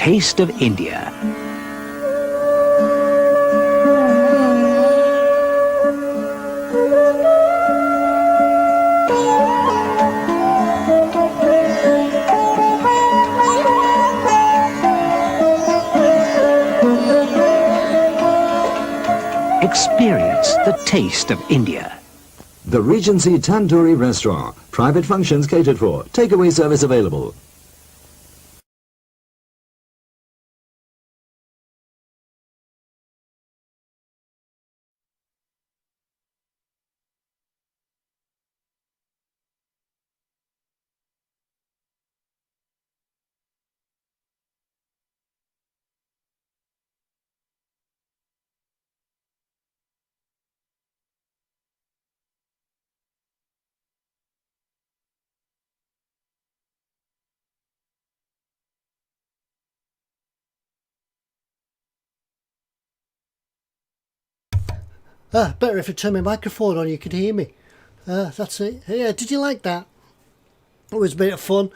taste of India. Experience the taste of India. The Regency Tandoori Restaurant. Private functions catered for. Takeaway service available. Better if I turn my microphone on, you could hear me. That's it. Yeah, did you like that? It was a bit of fun.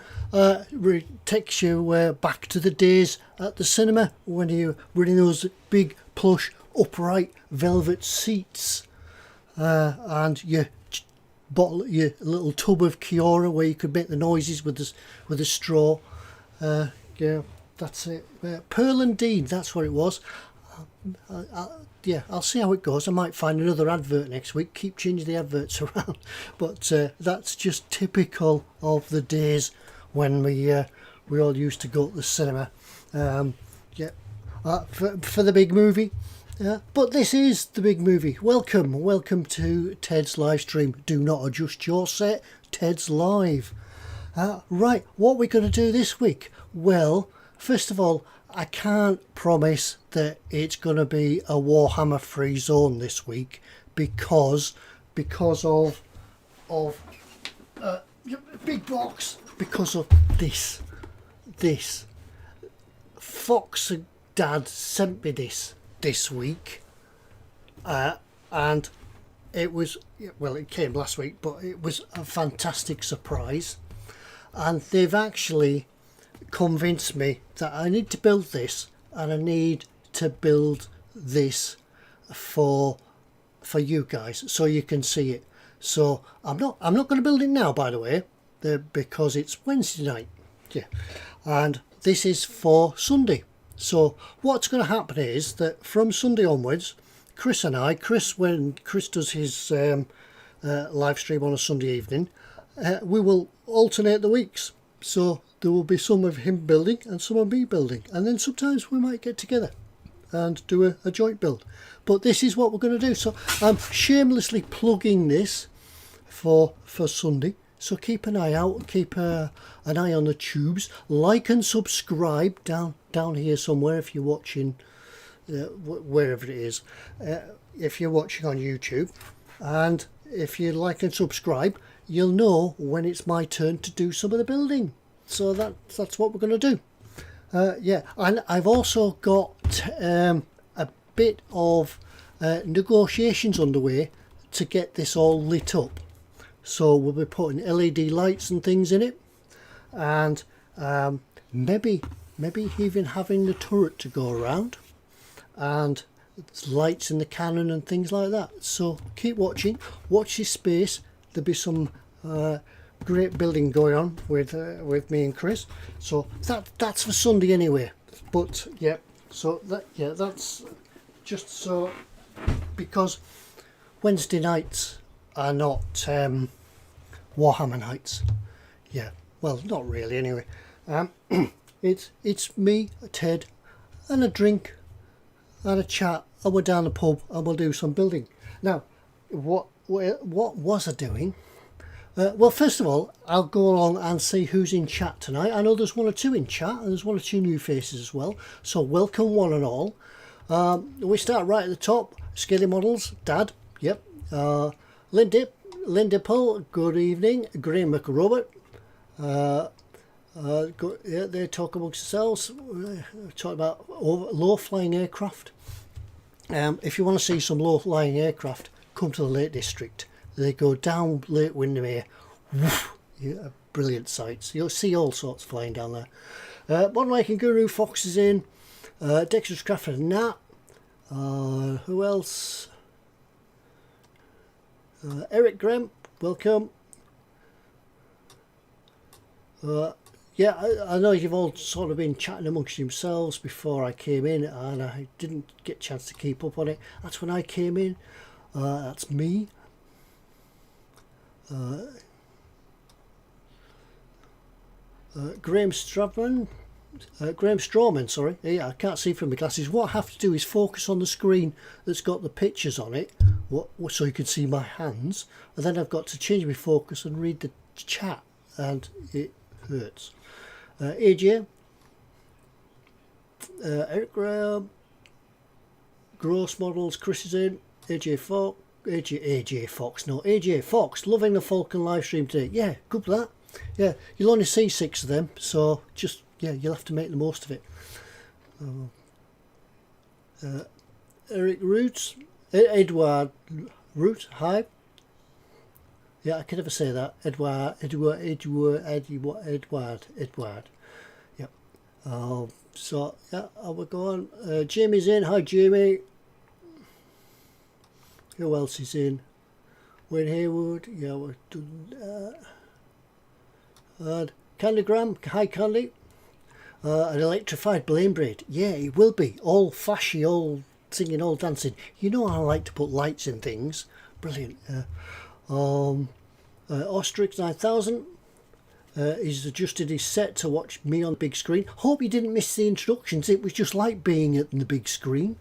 Takes you back to the days at the cinema when you were in those big plush upright velvet seats, and your little tub of Kiora where you could make the noises with a straw. Yeah, that's it. Pearl and Dean, that's what it was. Yeah, I'll see how it goes. I might find another advert next week. Keep changing the adverts around, but that's just typical of the days when we all used to go to the cinema. Yeah, for the big movie. But this is the big movie. Welcome to Ted's live stream. Do not adjust your set. Ted's live. Right, what we're going to do this week? Well, first of all, I can't promise that it's going to be a Warhammer free zone this week because of big box, because of this. Fox and Dad sent me this week, and it was, well, it came last week, but it was a fantastic surprise, and they've actually convinced me that I need to build this, and I need to build this for you guys so you can see it. So I'm not going to build it now, by the way, because it's Wednesday night. Yeah, and this is for Sunday. So what's going to happen is that from Sunday onwards, when Chris does his live stream on a Sunday evening, we will alternate the weeks. So there will be some of him building and some of me building, and then sometimes we might get together and do a joint build. But this is what we're going to do. So I'm shamelessly plugging this for Sunday. So keep an eye out, keep an eye on the tubes, like and subscribe down here somewhere if you're watching, wherever it is, if you're watching on YouTube. And if you like and subscribe, you'll know when it's my turn to do some of the building. So that's what we're going to do. Yeah, and I've also got a bit of negotiations underway to get this all lit up. So we'll be putting LED lights and things in it, and maybe even having the turret to go around, and lights in the cannon and things like that. So keep watching, watch this space. There'll be some great building going on with me and Chris. So that's for Sunday anyway. But yeah, so that's just so, because Wednesday nights are not Warhammer nights. Yeah, well, not really anyway. It's me, Ted, and a drink and a chat, and we're down the pub and we'll do some building. Now, what was I doing? Well, first of all, I'll go along and see who's in chat tonight. I know there's one or two in chat, and there's one or two new faces as well. So welcome one and all. We start right at the top. Scaly Models, Dad, yep. Linda Pull, good evening. Graham McRobert. Yeah, they talk amongst themselves. Talk about low-flying aircraft. If you want to see some low-flying aircraft, come to the Lake District. They go down Lake Windermere. Woof, yeah, brilliant sights. You'll see all sorts flying down there. Modern Making Guru Fox is in. Dexter's Craft and Nat. Who else? Eric Graham, welcome. Yeah, I know you've all sort of been chatting amongst yourselves before I came in, and I didn't get a chance to keep up on it. That's when I came in. That's me. Graham Strawman, sorry. Yeah, I can't see from my glasses. What I have to do is focus on the screen that's got the pictures on it, so you can see my hands, and then I've got to change my focus and read the chat, and it hurts. AJ, Eric Graham, Gross Models, Chris is in, AJ Fox, loving the Falcon live stream today. Yeah, good for that. Yeah, you'll only see 6 of them, so just, yeah, you'll have to make the most of it. Eric Roots, Edward Root, hi. Yeah, I can never say that. Edward. Yep. So, yeah, we're going. Jamie's in. Hi, Jamie. Who else is in? Wayne Haywood. Yeah, we're done. Candy Graham. Hi, Candy. An electrified blame braid. Yeah, it will be. All flashy, all singing, all dancing. You know I like to put lights in things. Brilliant. Ostrix 9000 he's adjusted his set to watch me on the big screen. Hope you didn't miss the introductions. It was just like being at the big screen.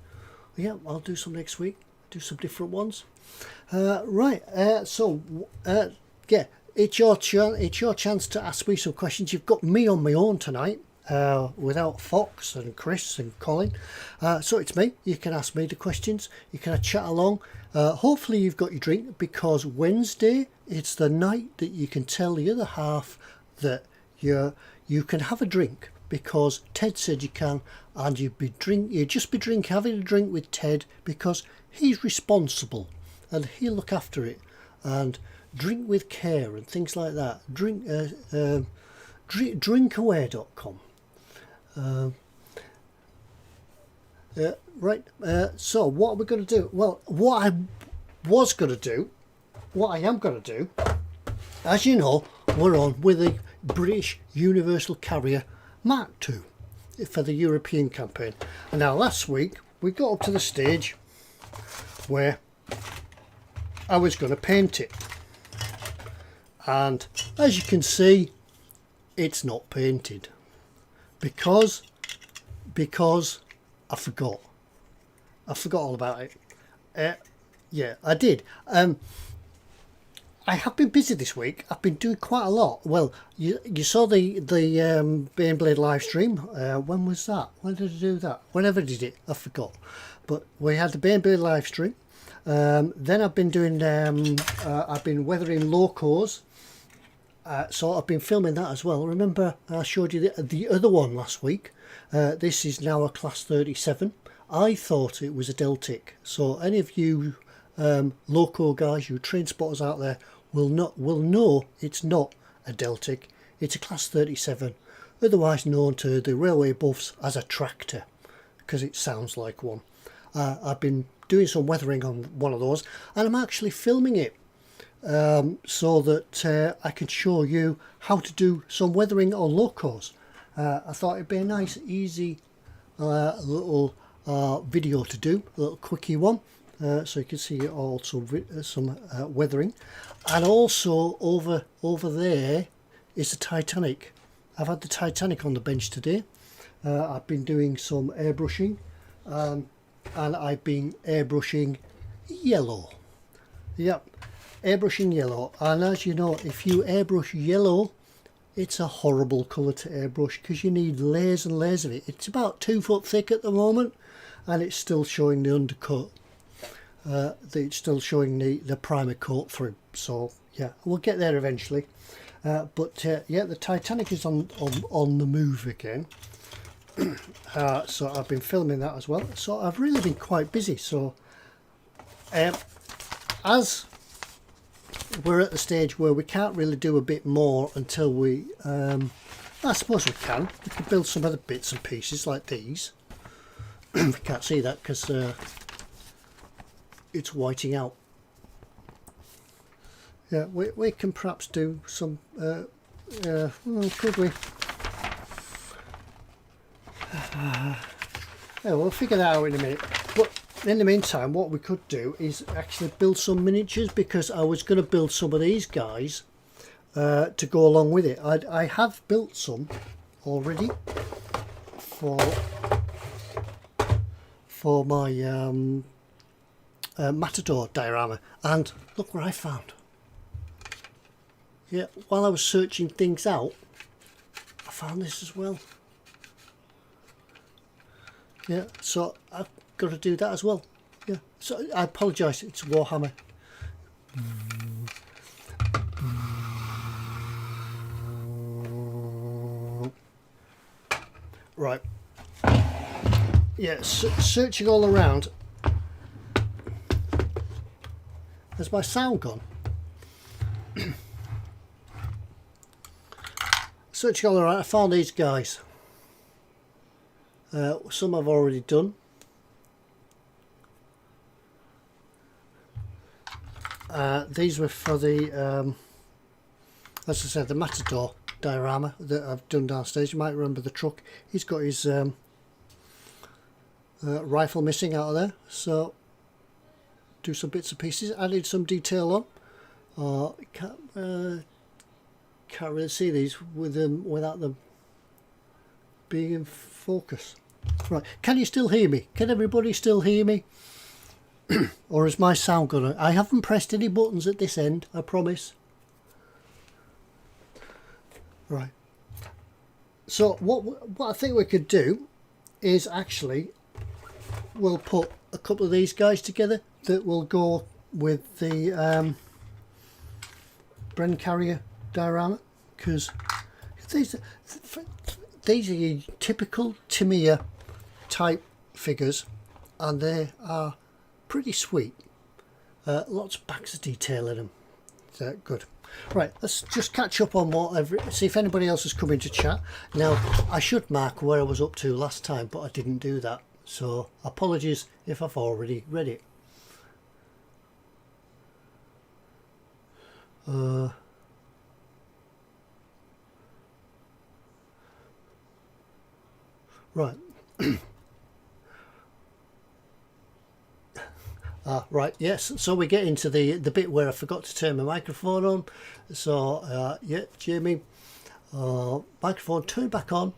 Yeah, I'll do some next week. Do some different ones. Right. Yeah, it's your chance to ask me some questions. You've got me on my own tonight. Without Fox and Chris and Colin, so it's me. You can ask me the questions, you can chat along. Hopefully you've got your drink, because Wednesday it's the night that you can tell the other half that you can have a drink, because Ted said you can, and you'd just be having a drink with Ted, because he's responsible and he'll look after it, and drink with care and things like that. Drinkaware.com. Right, so what are we going to do? Well, what I am going to do, as you know, we're on with the British Universal Carrier Mark II for the European campaign. And now last week we got up to the stage where I was going to paint it, and as you can see, it's not painted. Because I forgot all about it. Yeah, I did. I have been busy this week. I've been doing quite a lot. Well, you saw the Baneblade live stream. When was that? When did I do that? Whenever I did it, I forgot. But we had the Baneblade live stream. Then I've been doing. I've been weathering locos. So I've been filming that as well. Remember I showed you the other one last week. This is now a class 37. I thought it was a Deltic. So any of you loco guys, you train spotters out there will know it's not a Deltic. It's a class 37, otherwise known to the railway buffs as a tractor, because it sounds like one. I've been doing some weathering on one of those, and I'm actually filming it. So that I can show you how to do some weathering on locos. I thought it'd be a nice, easy little video to do, a little quickie one, so you can see also some weathering. And also over there is the Titanic. I've had the Titanic on the bench today. I've been doing some airbrushing, and I've been airbrushing yellow. Yep. Airbrushing yellow, and as you know, if you airbrush yellow, it's a horrible colour to airbrush, because you need layers and layers of it. It's about 2 foot thick at the moment, and it's still showing the undercut. It's still showing the primer coat through. So yeah, we'll get there eventually. But yeah, the Titanic is on the move again. So I've been filming that as well. So I've really been quite busy. So as we're at the stage where we can't really do a bit more until we I suppose we can. We can build some other bits and pieces like these. We can't see that because it's whiting out. Yeah, we can perhaps do some, could we? Yeah, we'll figure that out in a minute. But in the meantime, what we could do is actually build some miniatures, because I was going to build some of these guys to go along with it. I have built some already for my Matador diorama, and look what I found. Yeah, while I was searching things out, I found this as well. Yeah, so I've got to do that as well. Yeah, so I apologise, it's Warhammer. Right. Yeah, searching all around. Has my sound gone? Searching all around, I found these guys. Some I've already done. These were for the, as I said, the Matador diorama that I've done downstairs. You might remember the truck. He's got his rifle missing out of there, so do some bits and pieces, added some detail on. Can't really see these with them without them being in focus. Right, can you still hear me? Can everybody still hear me? Or is my sound gonna? I haven't pressed any buttons at this end, I promise. Right. So what I think we could do is actually we'll put a couple of these guys together that will go with the Bren Carrier diorama, because these are your typical Tamiya type figures, and they are pretty sweet. Lots of backs of detail in them. So good. Right, let's just catch up on whatever, see if anybody else has come into chat. Now, I should mark where I was up to last time, but I didn't do that, so apologies if I've already read it. Right. Right, yes, so we get into the bit where I forgot to turn my microphone on. So yeah, Jamie, microphone turned back on.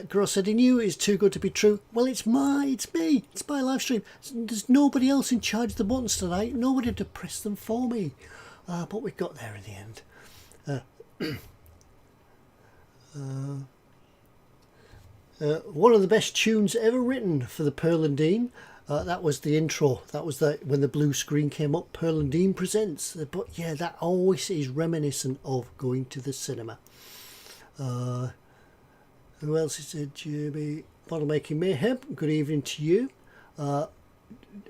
Girl said he knew it was too good to be true. Well, it's me, it's my live stream. There's nobody else in charge of the buttons tonight, nobody to press them for me, but we got there in the end. One of the best tunes ever written for the Pearl and Dean. That was the intro. That was when the blue screen came up. Pearl and Dean presents. But yeah, that always is reminiscent of going to the cinema. Who else is it? Jamie, Bottle Making Mayhem. Good evening to you.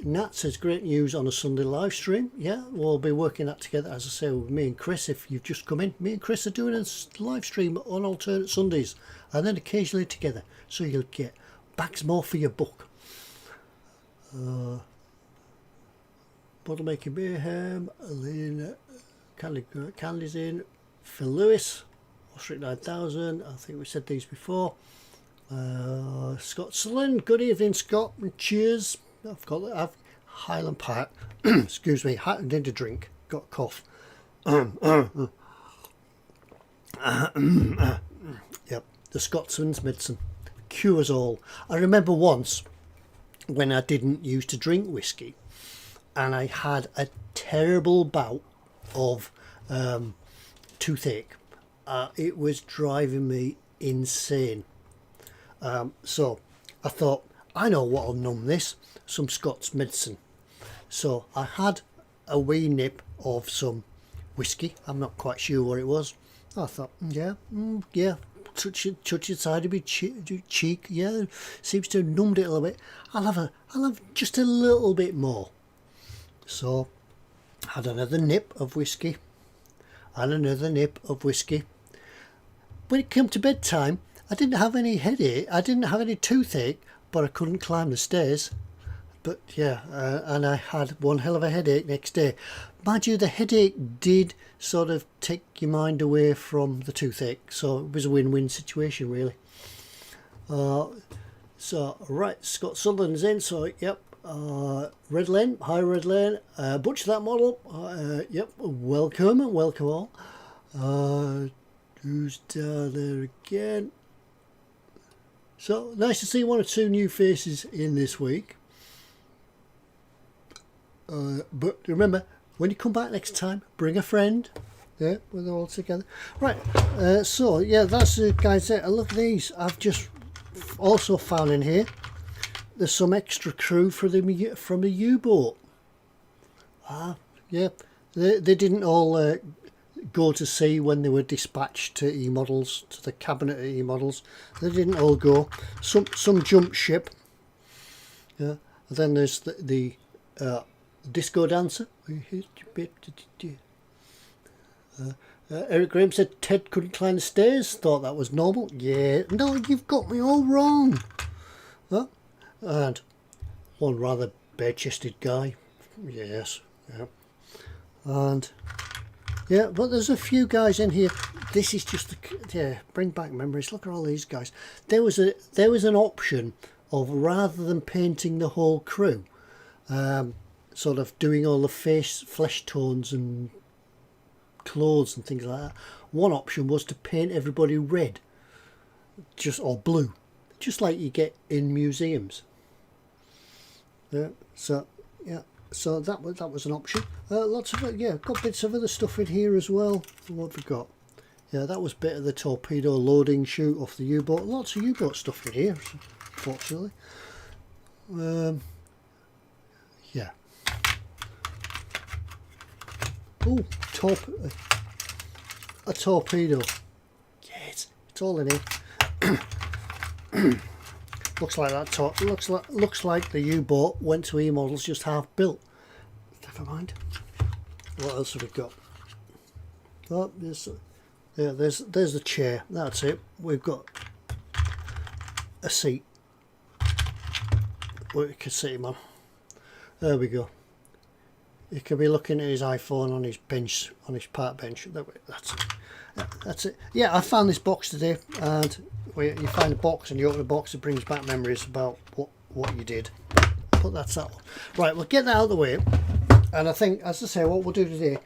Nat says great news on a Sunday live stream. Yeah, we'll be working that together, as I say, with me and Chris. If you've just come in, me and Chris are doing a live stream on alternate Sundays, and then occasionally together, so you'll get bags more for your buck. Bottle Making Mayhem, Elaine, Candy's in, Phil Lewis, Ostrich 9000, I think we said these before. Scott Sullen, good evening Scott, and cheers. I've Highland Park, excuse me, did a drink, got a cough. Yep, the Scotsman's medicine cures all. I remember once when I didn't used to drink whiskey, and I had a terrible bout of toothache. It was driving me insane. So I thought, I know what'll numb this, some Scots medicine. So I had a wee nip of some whiskey. I'm not quite sure what it was. I thought, yeah, touch the side of my cheek, yeah, seems to have numbed it a little bit. I'll have just a little bit more. So had another nip of whiskey, and another nip of whiskey, when it came to bedtime, I didn't have any headache, I didn't have any toothache, but I couldn't climb the stairs. But yeah, and I had one hell of a headache next day. Mind you, the headache did sort of take your mind away from the toothache, so it was a win-win situation really. So right, Scott Sutherland's in, so yep. Red Lane, hi Red Lane, Butcher That Model, yep, welcome all. Who's down there again? So nice to see one or two new faces in this week. But remember, when you come back next time, bring a friend. Yeah, we're all together. Right, so yeah, that's the guys there. And look at these. I've just also found in here, there's some extra crew from the U-boat. Yeah, they didn't all go to sea when they were dispatched to E-models, to the cabinet of E-models. They didn't all go. Some jumped ship. Yeah, and then there's the disco dancer. Eric Graham said Ted couldn't climb the stairs. Thought that was normal. Yeah, no, you've got me all wrong. Huh? And one rather bare-chested guy. Yes. Yeah. And yeah, but there's a few guys in here. This is just bring back memories. Look at all these guys. There was an option of, rather than painting the whole crew, sort of doing all the flesh tones and clothes and things like that. One option was to paint everybody red, or blue, just like you get in museums. Yeah. So yeah. So that was an option. Lots of got bits of other stuff in here as well. What have we got? Yeah, that was a bit of the torpedo loading chute off the U-boat. Lots of U-boat stuff in here, fortunately. Yeah. Oh, a torpedo. Yes, it's all in here. Looks like that. Looks like the U-boat went to E-models just half built. Never mind. What else have we got? Oh, there's the chair. That's it. We've got a seat where you can sit him on. There we go. He could be looking at his iPhone on his bench, on his park bench. That's it. That's it. Yeah, I found this box today, and you find a box and you open the box, it brings back memories about what you did. But that's that one. Right, we'll get that out of the way. And I think, as I say, what we'll do today,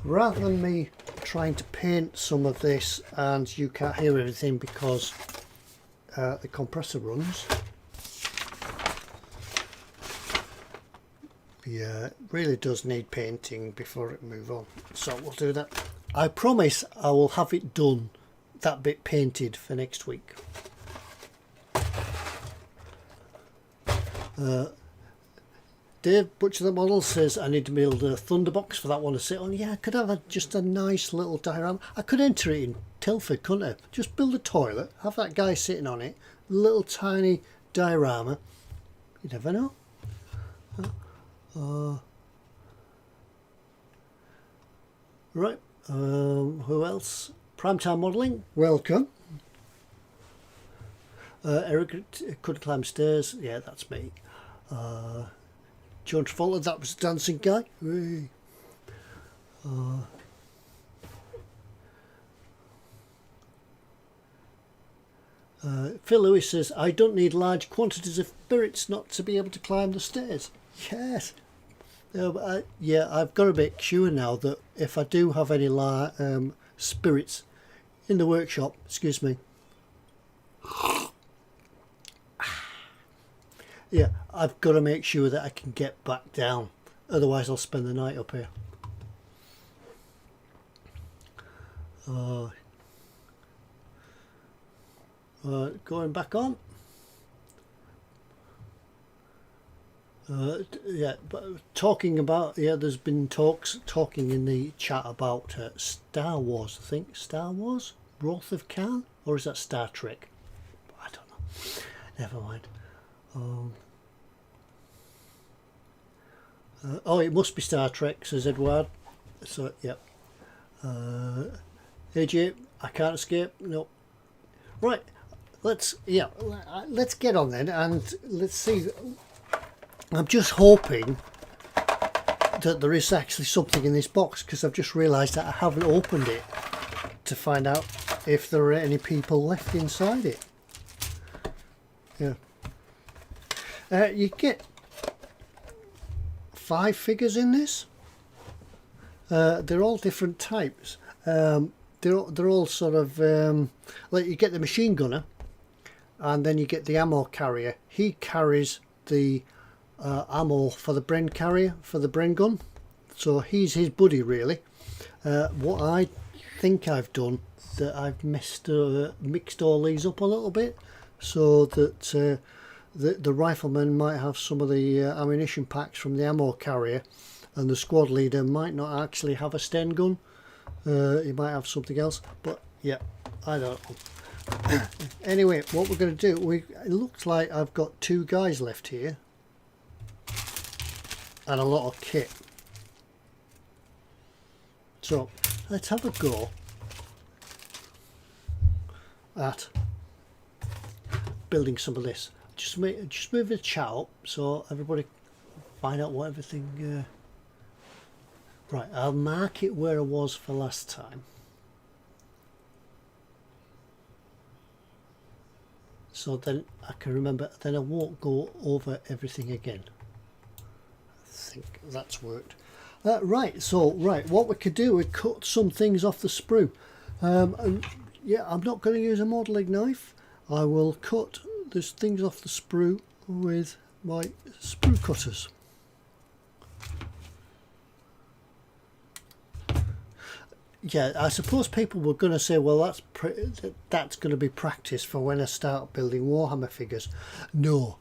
rather than me trying to paint some of this and you can't hear everything because the compressor runs. Yeah, it really does need painting before it move on. So we'll do that. I promise I will have it done, that bit painted, for next week. Dave Butcher the Model says I need to build a thunderbox for that one to sit on. Yeah, I could have just a nice little diorama. I could enter it in Telford, couldn't I? Just build a toilet, have that guy sitting on it, little tiny diorama. You never know. Right, who else? Primetime Modelling, welcome. Eric could climb stairs. Yeah, that's me. John Travolta, that was the dancing guy. Phil Lewis says, I don't need large quantities of spirits not to be able to climb the stairs. Yes. Yeah, I've got a bit sure now that if I do have any spirits in the workshop, excuse me. Yeah, I've got to make sure that I can get back down. Otherwise I'll spend the night up here. Going back on. Yeah, but talking about, there's been talking in the chat about Star Wars, I think. Star Wars? Wrath of Khan? Or is that Star Trek? I don't know. Never mind. Oh, it must be Star Trek, says Edward. So, yep. AJ, I can't escape. Nope. Right, let's get on then, and let's see. I'm just hoping that there is actually something in this box, because I've just realised that I haven't opened it to find out if there are any people left inside it. Yeah. You get 5 figures in this. They're all different types. They're all sort of like, you get the machine gunner, and then you get the ammo carrier. He carries the ammo for the Bren carrier, for the Bren gun, so he's his buddy really. What I think I've done, that I've mixed all these up a little bit, so that the rifleman might have some of the ammunition packs from the ammo carrier, and the squad leader might not actually have a Sten gun. He might have something else, but yeah, I don't know. Anyway, what we're going to do, it looks like I've got 2 guys left here and a lot of kit. So let's have a go at building some of this. Just move the chat up so everybody find out what everything. Right, I'll mark it where I was for last time, so then I can remember. Then I won't go over everything again. I think that's worked. Right, what we could do, we cut some things off the sprue. And yeah, I'm not going to use a modelling knife. I will cut these things off the sprue with my sprue cutters. Yeah, I suppose people were going to say, well, that's going to be practice for when I start building Warhammer figures. No,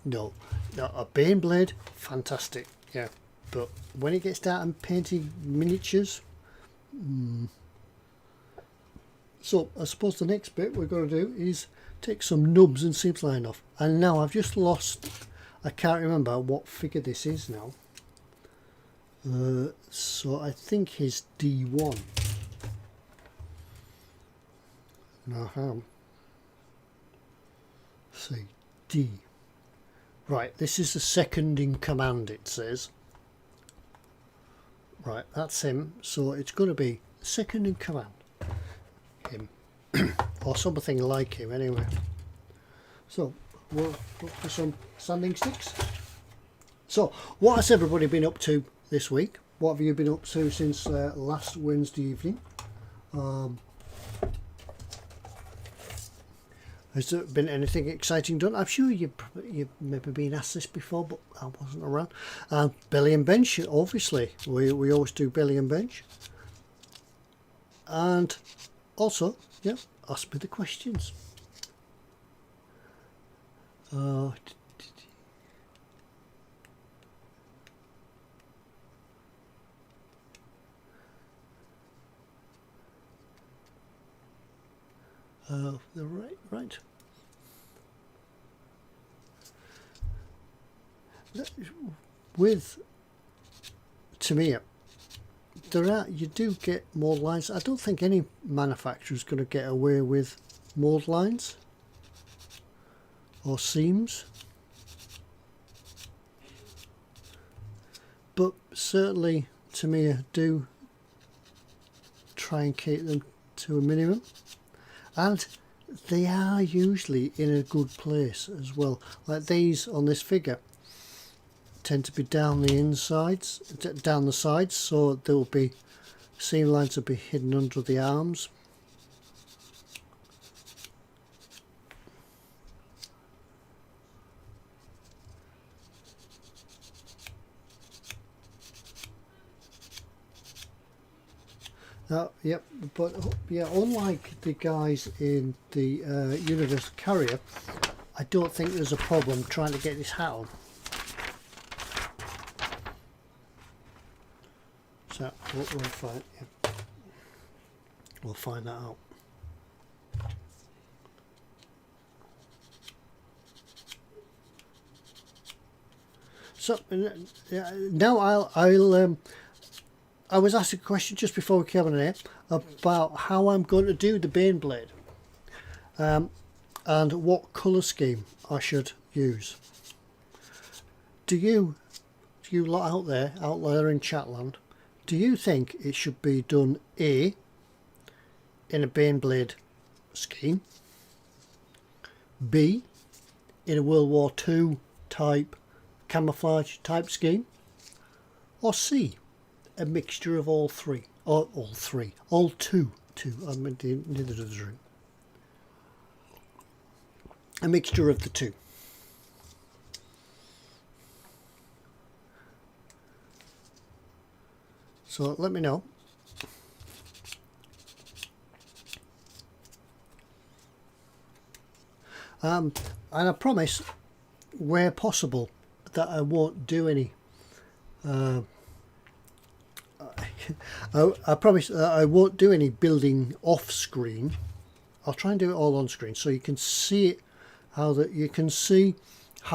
a Bane blade, fantastic, yeah. But when it gets down and painting miniatures, So I suppose the next bit we're going to do is take some nubs and seams line off. And now I've just lost, I can't remember what figure this is now. So I think he's D1. Now, see, D. Right, this is the second in command, it says. Right, that's him. So it's going to be second in command. Him. Or something like him, anyway. So, we'll look for some sanding sticks. So, what has everybody been up to this week? What have you been up to since last Wednesday evening? Has there been anything exciting done? I'm sure you've maybe been asked this before, but I wasn't around. Belly and bench, obviously. We always do belly and bench. And also, yeah, ask me the questions. Right. With Tamiya, you do get mold lines. I don't think any manufacturer is going to get away with mold lines or seams, but certainly Tamiya do try and keep them to a minimum. And they are usually in a good place as well. Like these on this figure tend to be down the insides, down the sides, so there will be seam lines will be hidden under the arms. Yep, but yeah, unlike the guys in the Universal Carrier, I don't think there's a problem trying to get this hat on. So we'll find, yeah. We'll find that out. So now I was asked a question just before we came on air about how I'm going to do the Bane blade. and what colour scheme I should use. Do you lot out there in Chatland, do you think it should be done A, in a Bane Blade scheme, B, in a World War II type camouflage type scheme, or C, a mixture of all three, or all two, I mean, neither of the three, a mixture of the two. So let me know. And I promise, where possible, that I won't do any. I promise that I won't do any building off screen. I'll try and do it all on screen so you can see it, how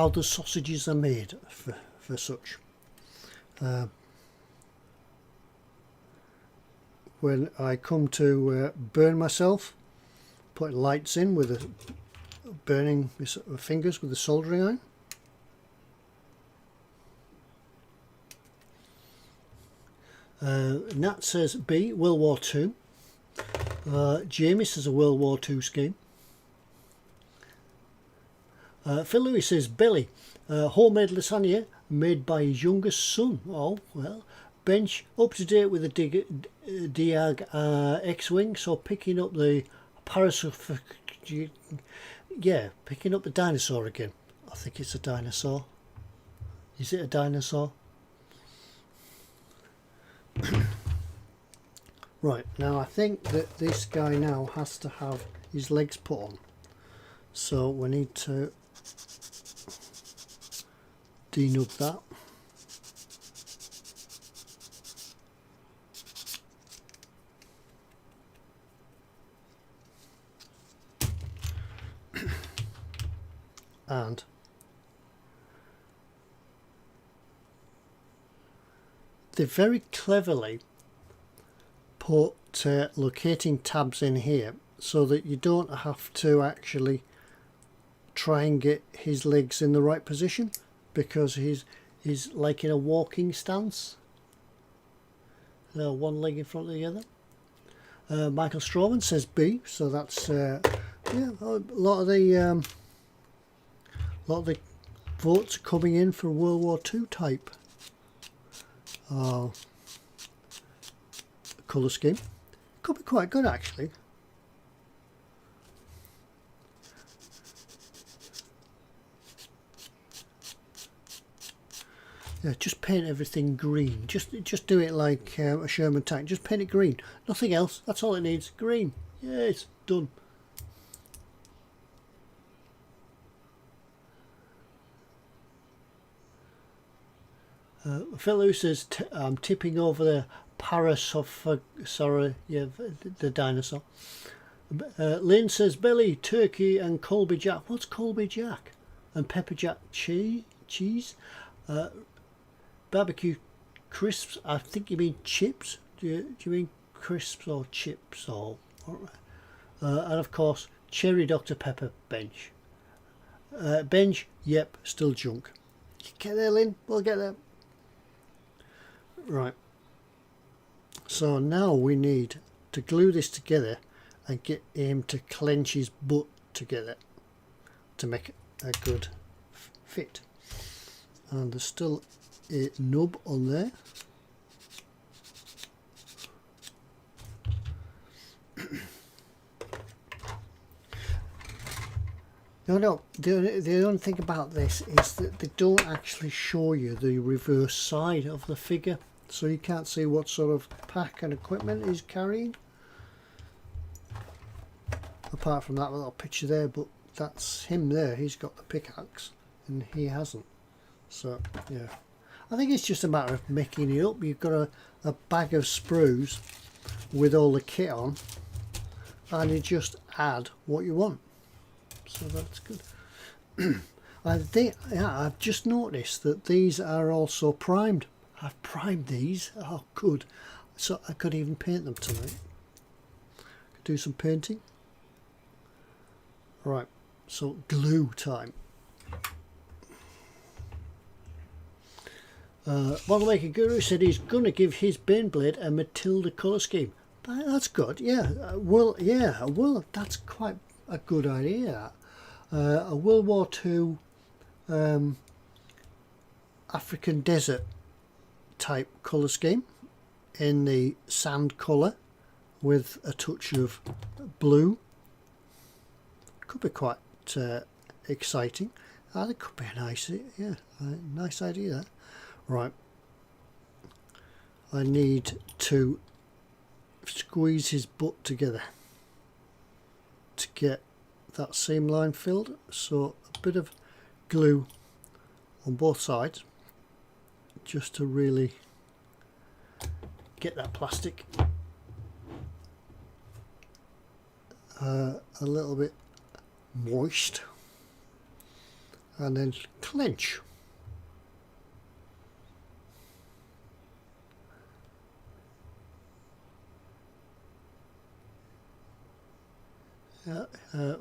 the sausages are made for such. When I come to burn myself, putting lights in with a burning my fingers with the soldering iron. Nat says B, World War II. Jamie says a World War II scheme. Phil Lewis says Billy, homemade lasagna made by his youngest son. Oh well. Bench up to date with the Diag X-Wing, so picking up the picking up the dinosaur again. I think it's a dinosaur. Is it a dinosaur? Right, now I think that this guy now has to have his legs put on. So we need to denub that. And they very cleverly put locating tabs in here so that you don't have to actually try and get his legs in the right position, because he's like in a walking stance, one leg in front of the other. Michael Strawman says B, so that's yeah, a lot of the votes are coming in for World War II type colour scheme. Could be quite good actually. Yeah, just paint everything green. Just do it like a Sherman tank. Just paint it green. Nothing else. That's all it needs. Green. Yeah, it's done. Phil says I'm tipping over the sorry, yeah, the dinosaur. Lynn says Billy, turkey and Colby Jack. What's Colby Jack? And pepper jack cheese. Barbecue crisps. I think you mean chips. Do you mean crisps or chips or? And of course cherry Dr Pepper bench. Bench. Yep, still junk. Get there, Lynn. We'll get there. Right, so now we need to glue this together and get him to clench his butt together to make a good fit. And there's still a nub on there. No, the only thing about this is that they don't actually show you the reverse side of the figure, so you can't see what sort of pack and equipment he's carrying. Apart from that little picture there, but that's him there. He's got the pickaxe and he hasn't. So yeah, I think it's just a matter of making it up. You've got a bag of sprues with all the kit on, and you just add what you want. So that's good. I think, yeah, I've just noticed that these are also primed. I've primed these. Oh, good. So I could even paint them tonight. Could do some painting. Right, so glue time. Model Maker Guru said he's going to give his Baneblade a Matilda colour scheme. That's good, yeah. Well, that's quite a good idea. A World War II African desert type colour scheme in the sand colour with a touch of blue. Could be quite exciting. That could be a nice, nice idea. That. Right. I need to squeeze his butt together to get that seam line filled. So a bit of glue on both sides, just to really get that plastic a little bit moist, and then clench.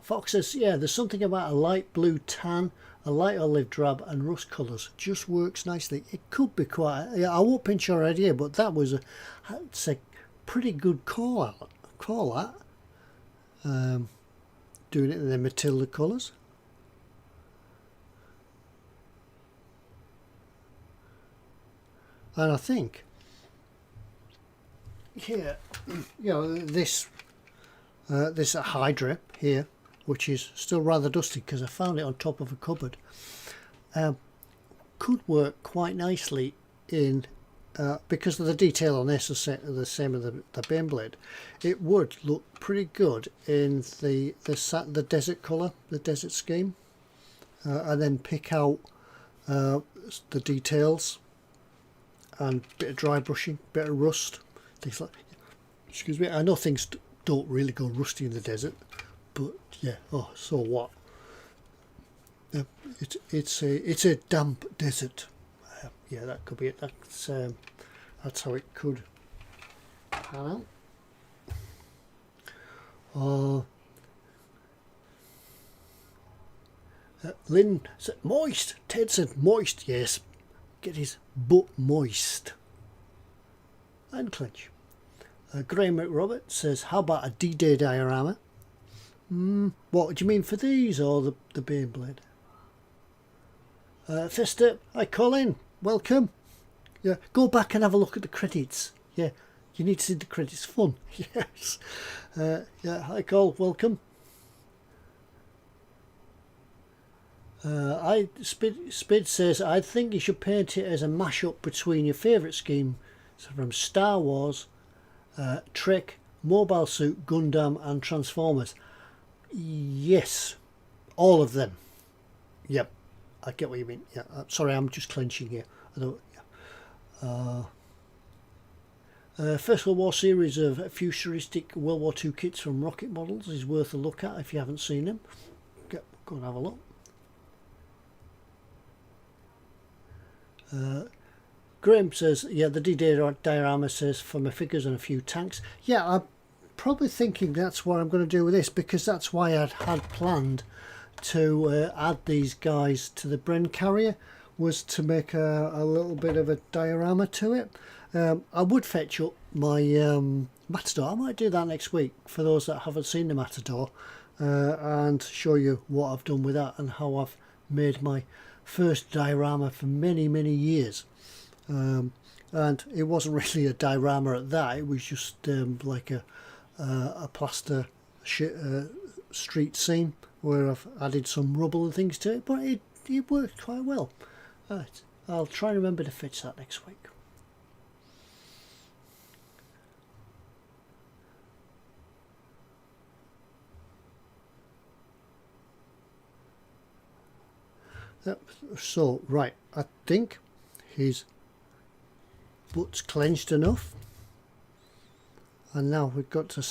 Fox says, yeah, there's something about a light blue tan, a light olive drab and rust colours. Just works nicely. It could be quite, I won't pinch your idea, but that was it's a pretty good call out. Doing it in the Matilda colours. And I think here, this Hydra here, which is still rather dusty because I found it on top of a cupboard, could work quite nicely in because of the detail on this is the same as the Baneblade. It would look pretty good in the desert colour, the desert scheme, and then pick out the details and bit of dry brushing, bit of rust, things like. Excuse me, I know things don't really go rusty in the desert, but yeah. Oh, so what? It's a damp desert. Yeah, that could be it. That's how it could pan out. Lynn said moist. Ted said moist. Yes, get his butt moist and clench. Graham McRobert says, how about a D-Day diorama? What do you mean for these or the Baneblade? Fester, hi Colin, welcome. Yeah, go back and have a look at the credits. Yeah, you need to see the credits. Fun. Yes. Yeah, hi Cole, welcome. Spid says, I think you should paint it as a mashup between your favourite scheme, so from Star Wars, Trek, Mobile Suit, Gundam and Transformers. Yes, all of them. Yep, I get what you mean. Yeah, sorry, I'm just clenching here. First World War series of futuristic World War II kits from Rocket Models is worth a look at if you haven't seen them. Go and have a look. Graham says, yeah, the D-Day diorama says for my figures and a few tanks. Yeah, I'm probably thinking that's what I'm going to do with this, because that's why I'd had planned to add these guys to the Bren carrier, was to make a little bit of a diorama to it. I would fetch up my Matador. I might do that next week for those that haven't seen the Matador, and show you what I've done with that and how I've made my first diorama for many years. And it wasn't really a diorama at that, it was just like a plaster street scene where I've added some rubble and things to it, but it worked quite well. Right, I'll try and remember to fetch that next week. So, right, I think his butt's clenched enough, and now we've got to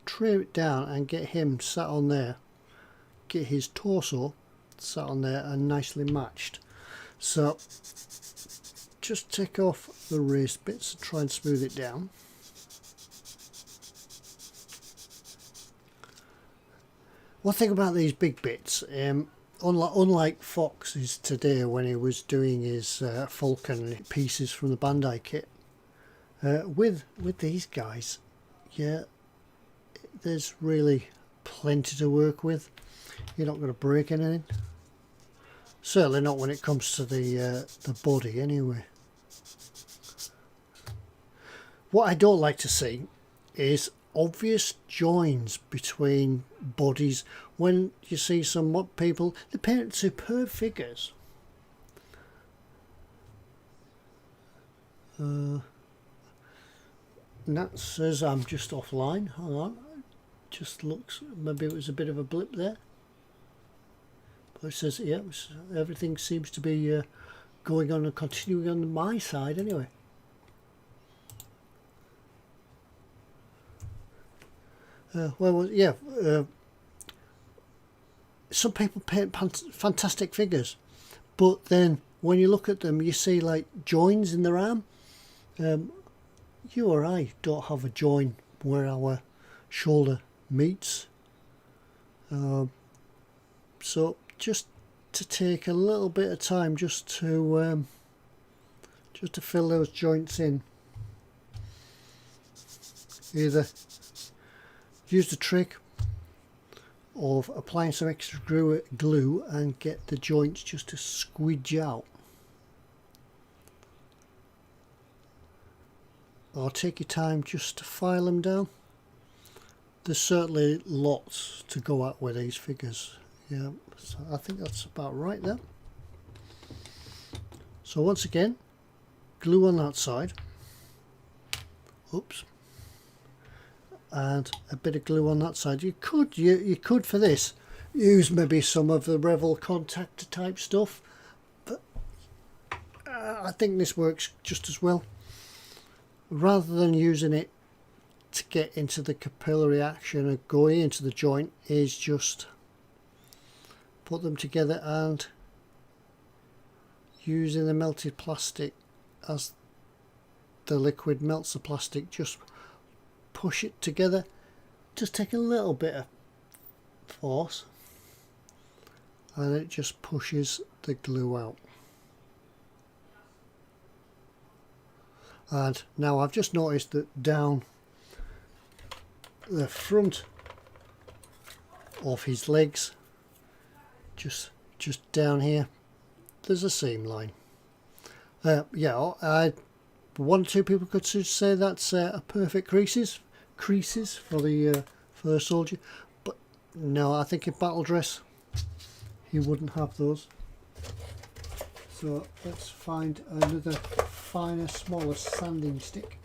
trim it down and get him sat on there, get his torso sat on there and nicely matched. So just take off the raised bits and try and smooth it down. One thing about these big bits, unlike Fox's today when he was doing his Falcon pieces from the Bandai kit, with these guys, yeah, there's really plenty to work with. You're not going to break anything. Certainly not when it comes to the body anyway. What I don't like to see is obvious joins between bodies. When you see some people, they paint superb figures. Nat says I'm just offline. Hang on, just looks, maybe it was a bit of a blip there. But it says, yeah, everything seems to be going on and continuing on my side anyway. Well, yeah, some people paint fantastic figures, but then when you look at them, you see like joins in their arm. You or I don't have a join where our shoulder meets. So just to take a little bit of time just to fill those joints in. Either use the trick of applying some extra glue and get the joints just to squidge out, or take your time just to file them down. There's certainly lots to go at with these figures. Yeah, so I think that's about right there. So once again, glue on that side. Oops. And a bit of glue on that side. You could for this use maybe some of the Revel contactor type stuff, but I think this works just as well. Rather than using it to get into the capillary action of going into the joint, is just put them together and using the melted plastic as the liquid melts the plastic, just push it together. Just take a little bit of force and it just pushes the glue out. And now I've just noticed that down the front of his legs, just down here, there's a seam line. Yeah, one or two people could say that's a perfect creases for the soldier, but no, I think in battle dress he wouldn't have those. So let's find another finer, smaller sanding stick.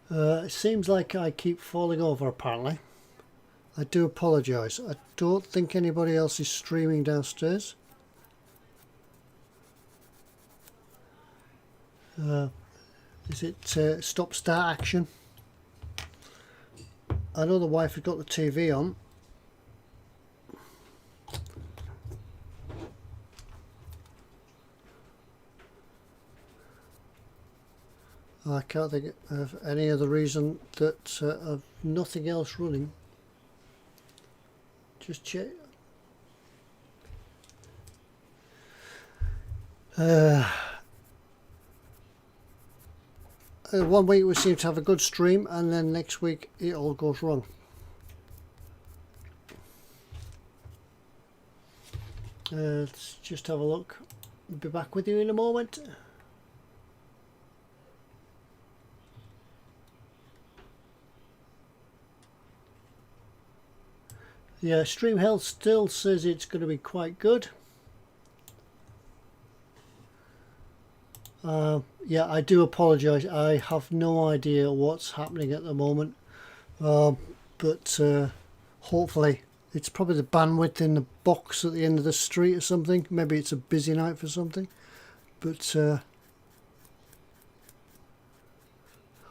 It seems like I keep falling over apparently. I do apologise. I don't think anybody else is streaming downstairs. Is it stop start action? I know the wife has got the TV on. I can't think of any other reason that of nothing else running. Just check. One week we seem to have a good stream, and then next week it all goes wrong. Let's just have a look. I'll be back with you in a moment. Yeah, stream health still says it's going to be quite good. Yeah, I do apologise. I have no idea what's happening at the moment, but hopefully it's probably the bandwidth in the box at the end of the street or something. Maybe it's a busy night for something, but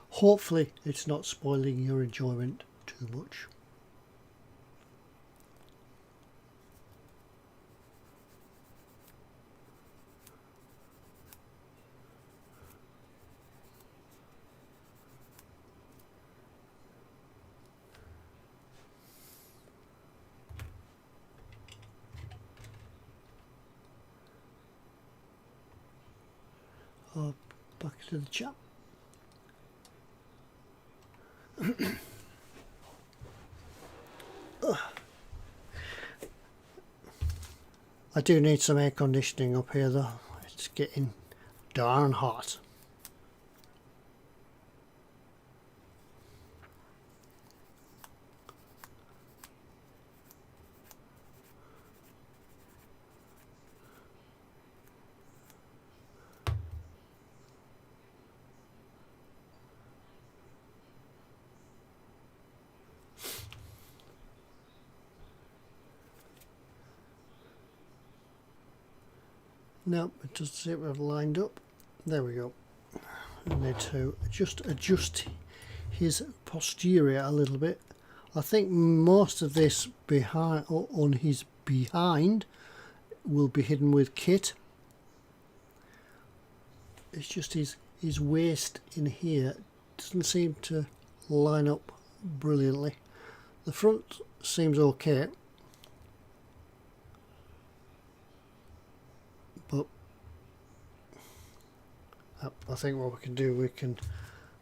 hopefully it's not spoiling your enjoyment too much. back to the chat. I do need some air conditioning up here though. It's getting darn hot. No, it doesn't seem to have lined up. There we go. I need to just adjust his posterior a little bit. I think most of this behind on his behind will be hidden with kit. It's just his waist in here doesn't seem to line up brilliantly. The front seems okay, but I think what we can do, we can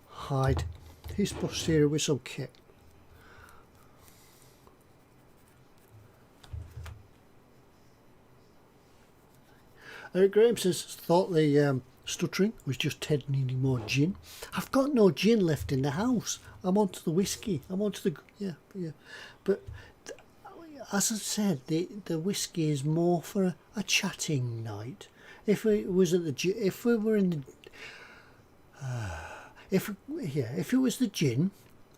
hide his posterior with some kit. Graham says, thought the stuttering was just Ted needing more gin. I've got no gin left in the house. I'm onto the whiskey. I'm onto the yeah. But as I said, the whiskey is more for a chatting night. If it was at the if we were in the if it was the gin,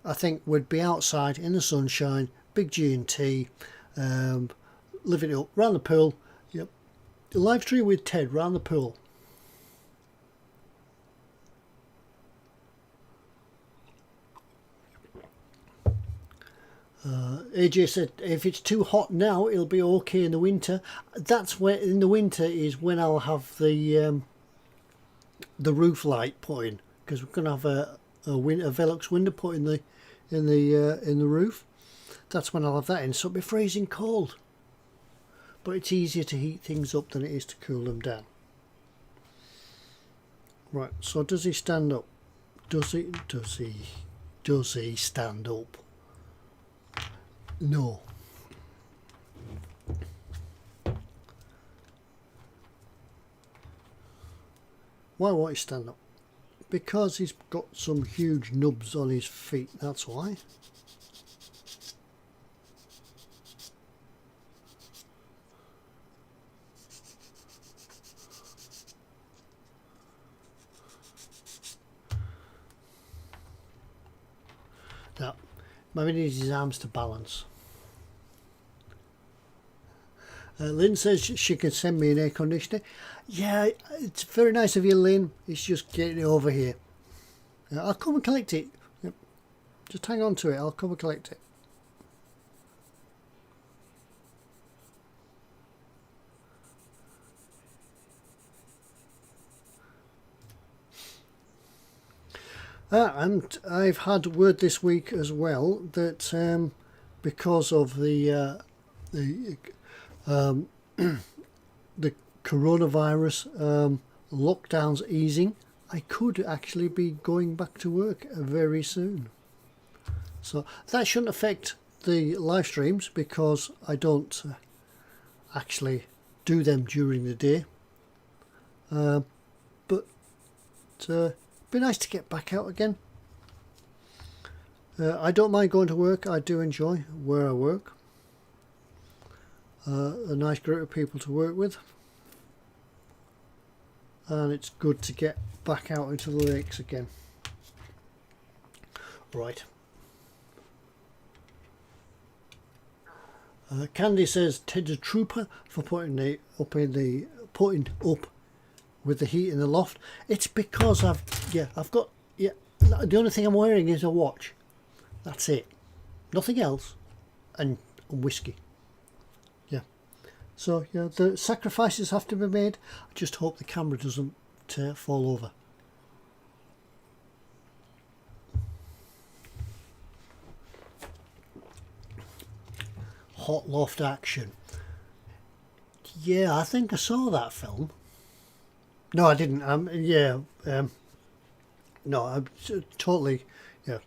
I think we'd be outside in the sunshine, big G&T, living it up round the pool. Yep, live stream with Ted round the pool. AJ said if it's too hot now, it'll be okay in the winter. That's when in the winter is when I'll have the roof light put in, because we're going to have a Velux window put in the roof. That's when I'll have that in. So it'll be freezing cold, but it's easier to heat things up than it is to cool them down. Right. So does he stand up? Does he stand up? No. Why won't he stand up? Because he's got some huge nubs on his feet, that's why. Now, maybe he needs his arms to balance. Lynn says she can send me an air conditioner. Yeah, it's very nice of you, Lynn. It's just getting it over here. I'll come and collect it. Yep. Just hang on to it. I'll come and collect it. And I've had word this week as well that because of the coronavirus lockdowns easing, I could actually be going back to work very soon. So that shouldn't affect the live streams because I don't actually do them during the day. But it'd be nice to get back out again. I don't mind going to work. I do enjoy where I work. A nice group of people to work with, and it's good to get back out into the lakes again. Right. Candy says Ted's a trooper for putting up with the heat in the loft. It's because I've got the only thing I'm wearing is a watch. That's it. Nothing else, and whiskey. So yeah, the sacrifices have to be made. I just hope the camera doesn't fall over. Hot Loft Action. Yeah, I think I saw that film. No, I didn't. Yeah. No, I'm totally. Yeah.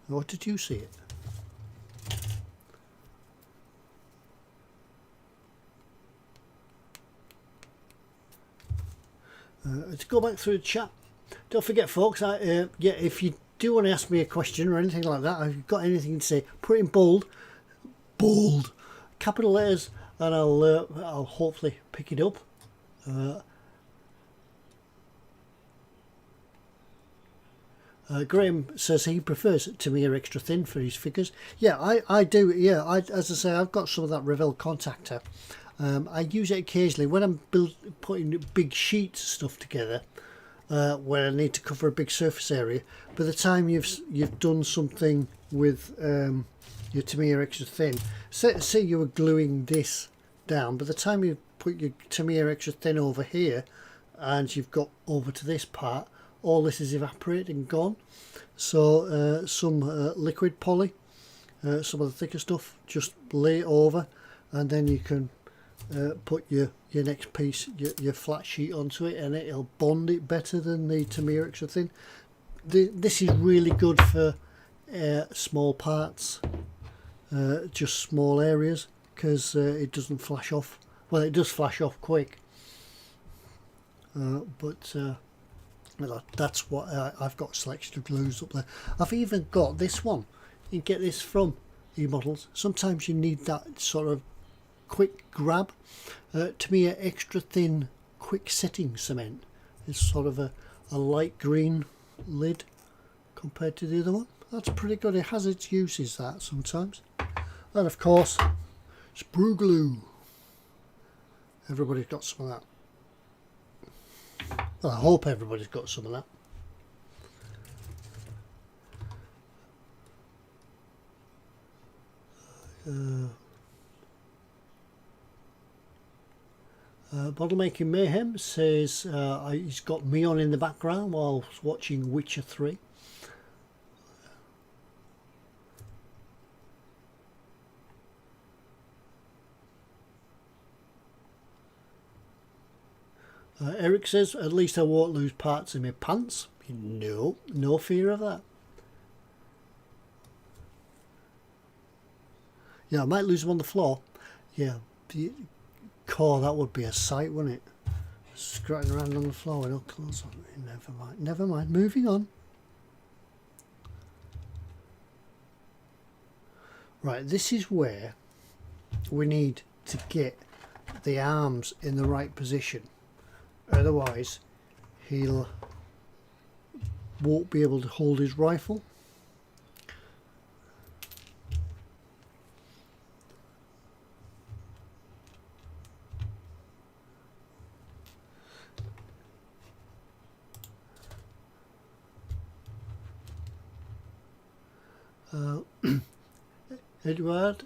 What did you see it? To go back through the chat, don't forget, folks. Yeah, if you do want to ask me a question or anything like that, if you've got anything to say, put it in bold, capital letters, and I'll hopefully pick it up. Graham says he prefers Tamiya extra thin for his figures. Yeah, I do. Yeah, as I say, I've got some of that Revell contactor. I use it occasionally when I'm putting big sheets of stuff together, where I need to cover a big surface area. By the time you've done something with your Tamiya extra thin, say you were gluing this down. By the time you put your Tamiya extra thin over here, and you've got over to this part, all this is evaporated and gone. So some liquid poly, some of the thicker stuff, just lay it over, and then you can put your next piece, your flat sheet onto it, and it'll bond it better than the Tamiya extra thin. This is really good for small parts, just small areas, because it doesn't flash off. Well, it does flash off quick, but that's what I've got a selection of glues up there. I've even got this one. You can get this from E-Models. Sometimes you need that sort of quick grab. Tamiya extra thin quick setting cement. It's sort of a light green lid compared to the other one. That's pretty good. It has its uses, that, sometimes. And of course, sprue glue. Everybody's got some of that. Well, I hope everybody's got some of that. Bottle Making Mayhem says he's got me on in the background while watching Witcher 3. Eric says, at least I won't lose parts in my pants. No, no fear of that. Yeah, I might lose them on the floor. Yeah, core, that would be a sight, wouldn't it? Scratching around on the floor with no clothes on. Never mind, moving on. Right, this is where we need to get the arms in the right position. Otherwise, he'll won't be able to hold his rifle. Edward,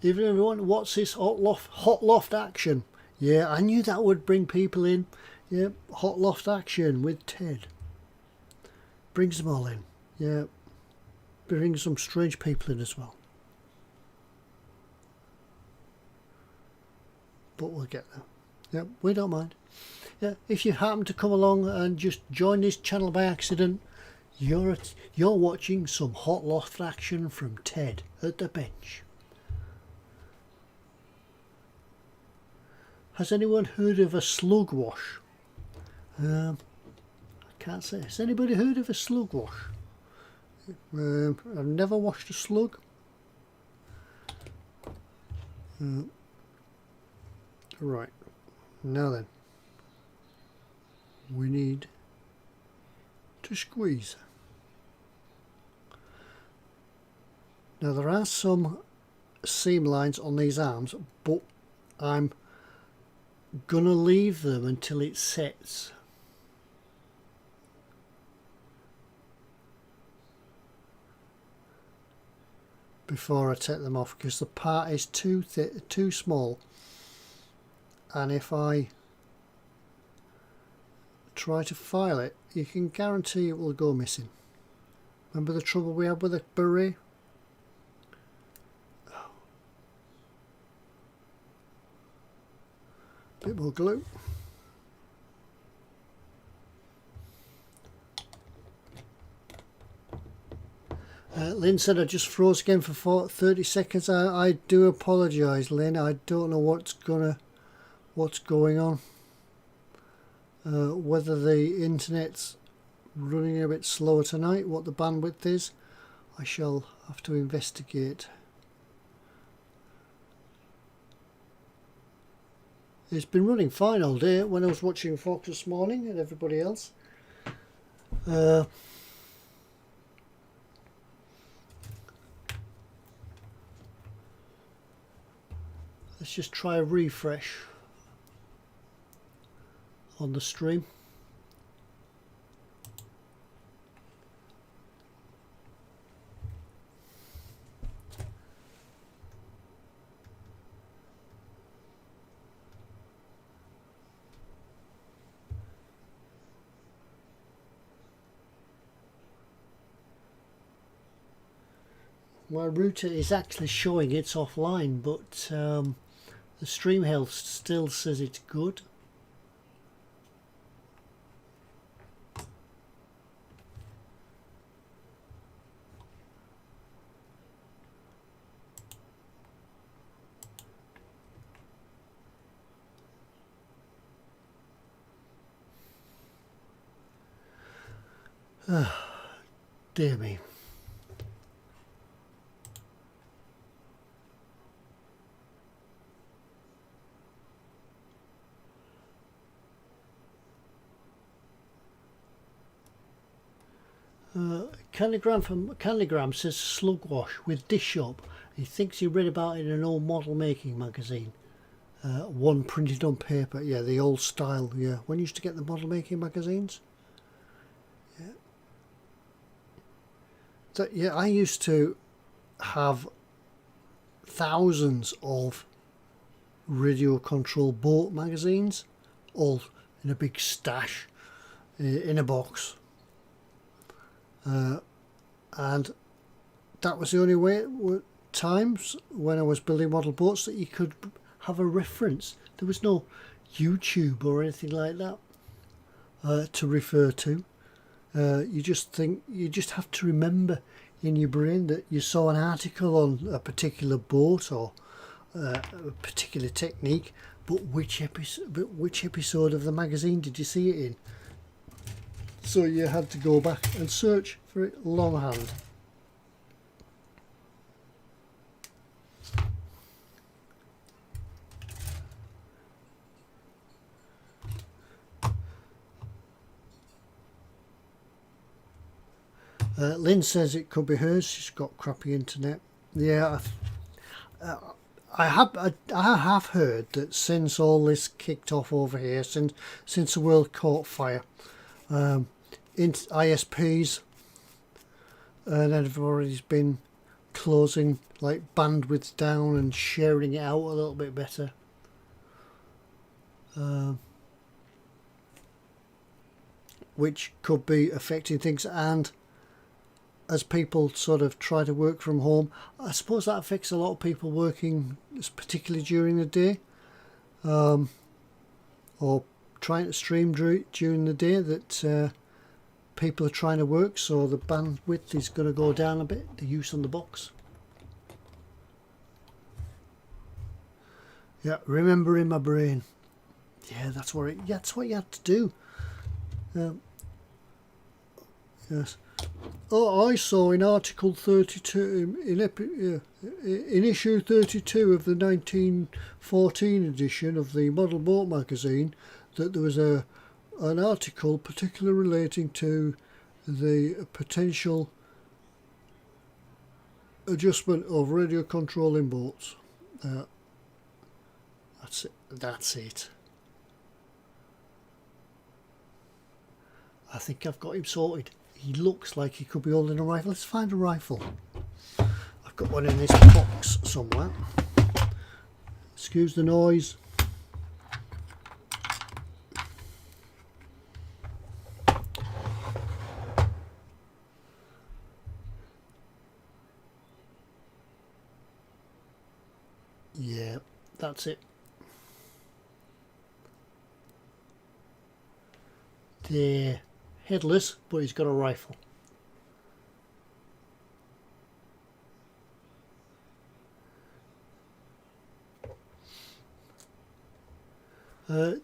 evening everyone, what's this hot loft action? Yeah, I knew that would bring people in. Yeah, hot loft action with Ted. Brings them all in. Yeah, brings some strange people in as well. But we'll get there. Yeah, we don't mind. Yeah, if you happen to come along and just join this channel by accident, you're watching some hot loft action from Ted at the bench. Has anyone heard of a slug wash? I can't say. Has anybody heard of a slug wash? I've never washed a slug. Right, now then, we need to squeeze. Now there are some seam lines on these arms, but I'm gonna leave them until it sets. Before I take them off, because the part is too thick, too small, and if I try to file it, you can guarantee it will go missing. Remember the trouble we had with the beret? Bit more glue. Lynn said I just froze again for 30 seconds. I do apologise, Lynn. I don't know what's going on. Whether the internet's running a bit slower tonight, what the bandwidth is, I shall have to investigate. It's been running fine all day when I was watching Fox this morning and everybody else. Let's just try a refresh on the stream. My router is actually showing it's offline, but the stream health still says it's good. Dear me. Candygram says slugwash with dish soap. He thinks he read about it in an old model making magazine. One printed on paper. Yeah, the old style. Yeah, when you used to get the model making magazines. Yeah. So, yeah, I used to have thousands of radio control boat magazines, all in a big stash in a box. And that was the only way times when I was building model boats that you could have a reference. There was no YouTube or anything like that to refer to. You just have to remember in your brain that you saw an article on a particular boat or a particular technique, but which episode of the magazine did you see it in? So you had to go back and search for it longhand. Lynn says it could be hers. She's got crappy internet. Yeah, I have heard that since all this kicked off over here, since the world caught fire, ISPs and everybody's been closing like bandwidth down and sharing it out a little bit better. Which could be affecting things, and as people sort of try to work from home, I suppose that affects a lot of people working particularly during the day, or trying to stream during the day, that people are trying to work, so the bandwidth is going to go down a bit, the use on the box. Yeah, remember in my brain. Yeah, that's what you had to do. Yes. Oh, I saw in Article 32 in issue 32 of the 1914 edition of the Model Boat magazine that there was an article particularly relating to the potential adjustment of radio control in boats. That's it. I think I've got him sorted. He looks like he could be holding a rifle. Let's find a rifle. I've got one in this box somewhere. Excuse the noise. Yeah, that's it. They're headless, but he's got a rifle.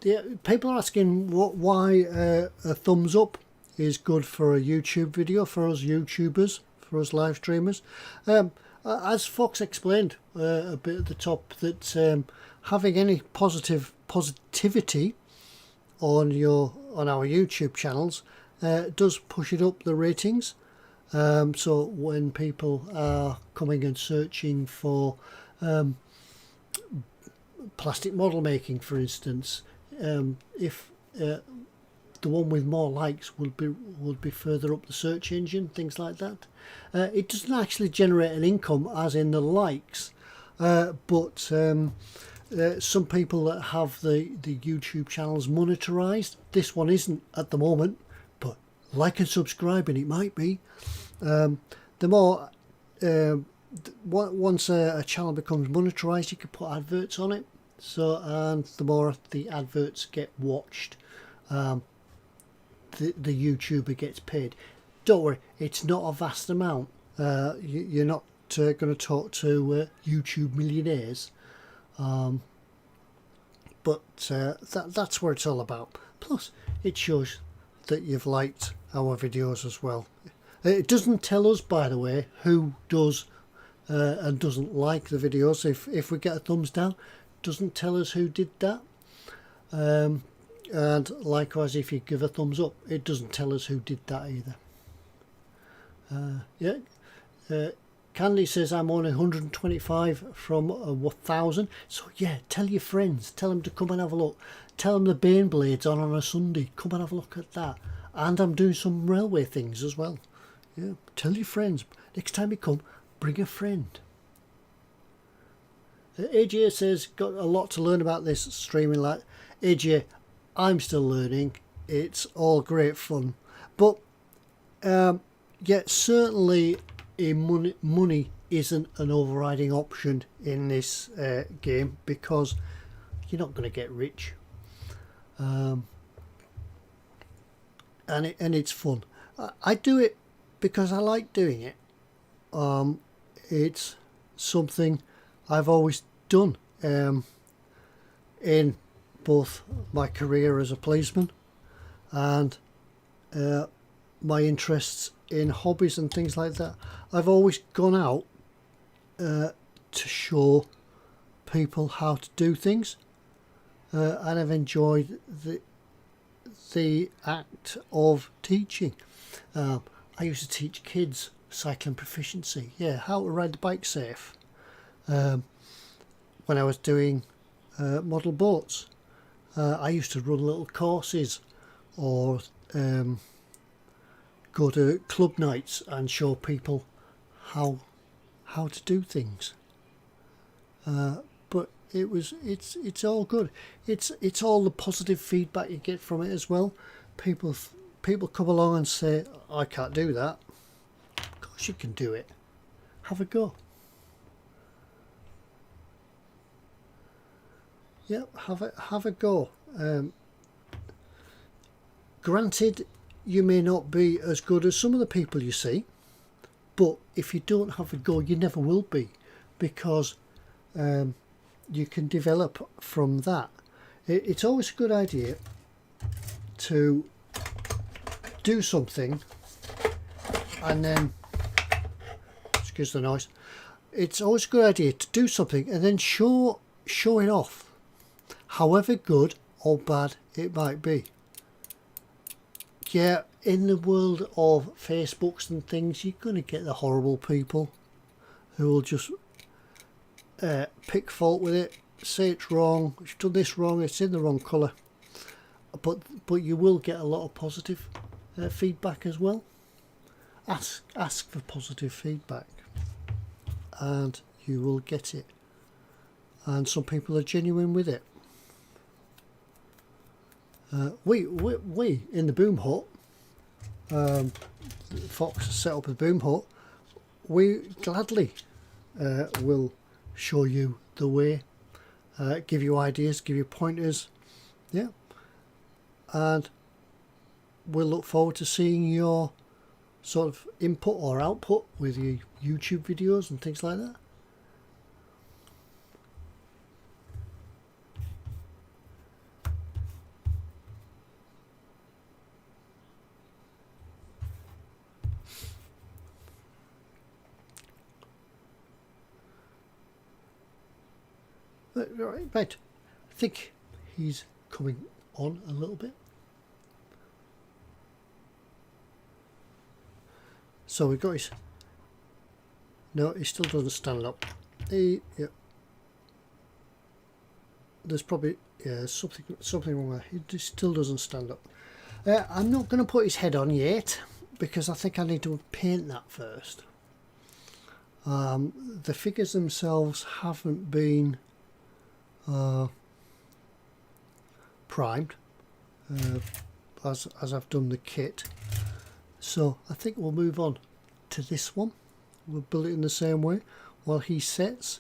Yeah, people are asking why a thumbs up is good for a YouTube video, for us YouTubers, for us live streamers. As Fox explained a bit at the top, that having any positivity on our YouTube channels does push it up the ratings. So when people are coming and searching for plastic model making, for instance, if the one with more likes would be further up the search engine, things like that. It doesn't actually generate an income as in the likes, but some people that have the YouTube channels monetized, this one isn't at the moment, but like and subscribe and it might be. The more once a channel becomes monetized, you can put adverts on it. So, and the more the adverts get watched, the YouTuber gets paid. Don't worry, it's not a vast amount. You're not going to talk to YouTube millionaires, but that's what it's all about. Plus, it shows that you've liked our videos as well. It doesn't tell us, by the way, who does and doesn't like the videos. If we get a thumbs down, doesn't tell us who did that, and likewise if you give a thumbs up, it doesn't tell us who did that either. Candy says I'm only 125 from 1,000, so yeah, tell your friends, tell them to come and have a look, tell them the Bane Blade's on a Sunday, come and have a look at that, and I'm doing some railway things as well. Yeah, tell your friends, next time you come, bring a friend. AJ says, got a lot to learn about this streaming. Like AJ, I'm still learning. It's all great fun, but yeah, certainly money isn't an overriding option in this game, because you're not going to get rich, and it's fun. I do it because I like doing it. It's something I've always done in both my career as a policeman and my interests in hobbies and things like that. I've always gone out to show people how to do things, and I've enjoyed the act of teaching. I used to teach kids cycling proficiency, how to ride the bike safe. When I was doing model boats, I used to run little courses or go to club nights and show people how to do things. But it's all good. It's all the positive feedback you get from it as well. People come along and say, I can't do that. Of course you can do it. Have a go. Yep, have a go. Granted, you may not be as good as some of the people you see, but if you don't have a go, you never will be, because you can develop from that. It's always a good idea to do something and then, excuse the noise, it's always a good idea to do something and then show it off, however good or bad it might be. Yeah, in the world of Facebooks and things, you're going to get the horrible people who will just pick fault with it, say it's wrong, you've done this wrong, it's in the wrong colour. But you will get a lot of positive feedback as well. Ask for positive feedback, and you will get it. And some people are genuine with it. We in the boom hut, Fox set up a boom hut. We gladly will show you the way, give you ideas, give you pointers, yeah. And we'll look forward to seeing your sort of input or output with your YouTube videos and things like that. Right, I think he's coming on a little bit. So we got his. No, he still doesn't stand up. Yeah. There's probably something wrong there. He still doesn't stand up. I'm not going to put his head on yet because I think I need to paint that first. The figures themselves haven't been primed as I've done the kit, so I think we'll move on to this one. We'll build it in the same way while he sets,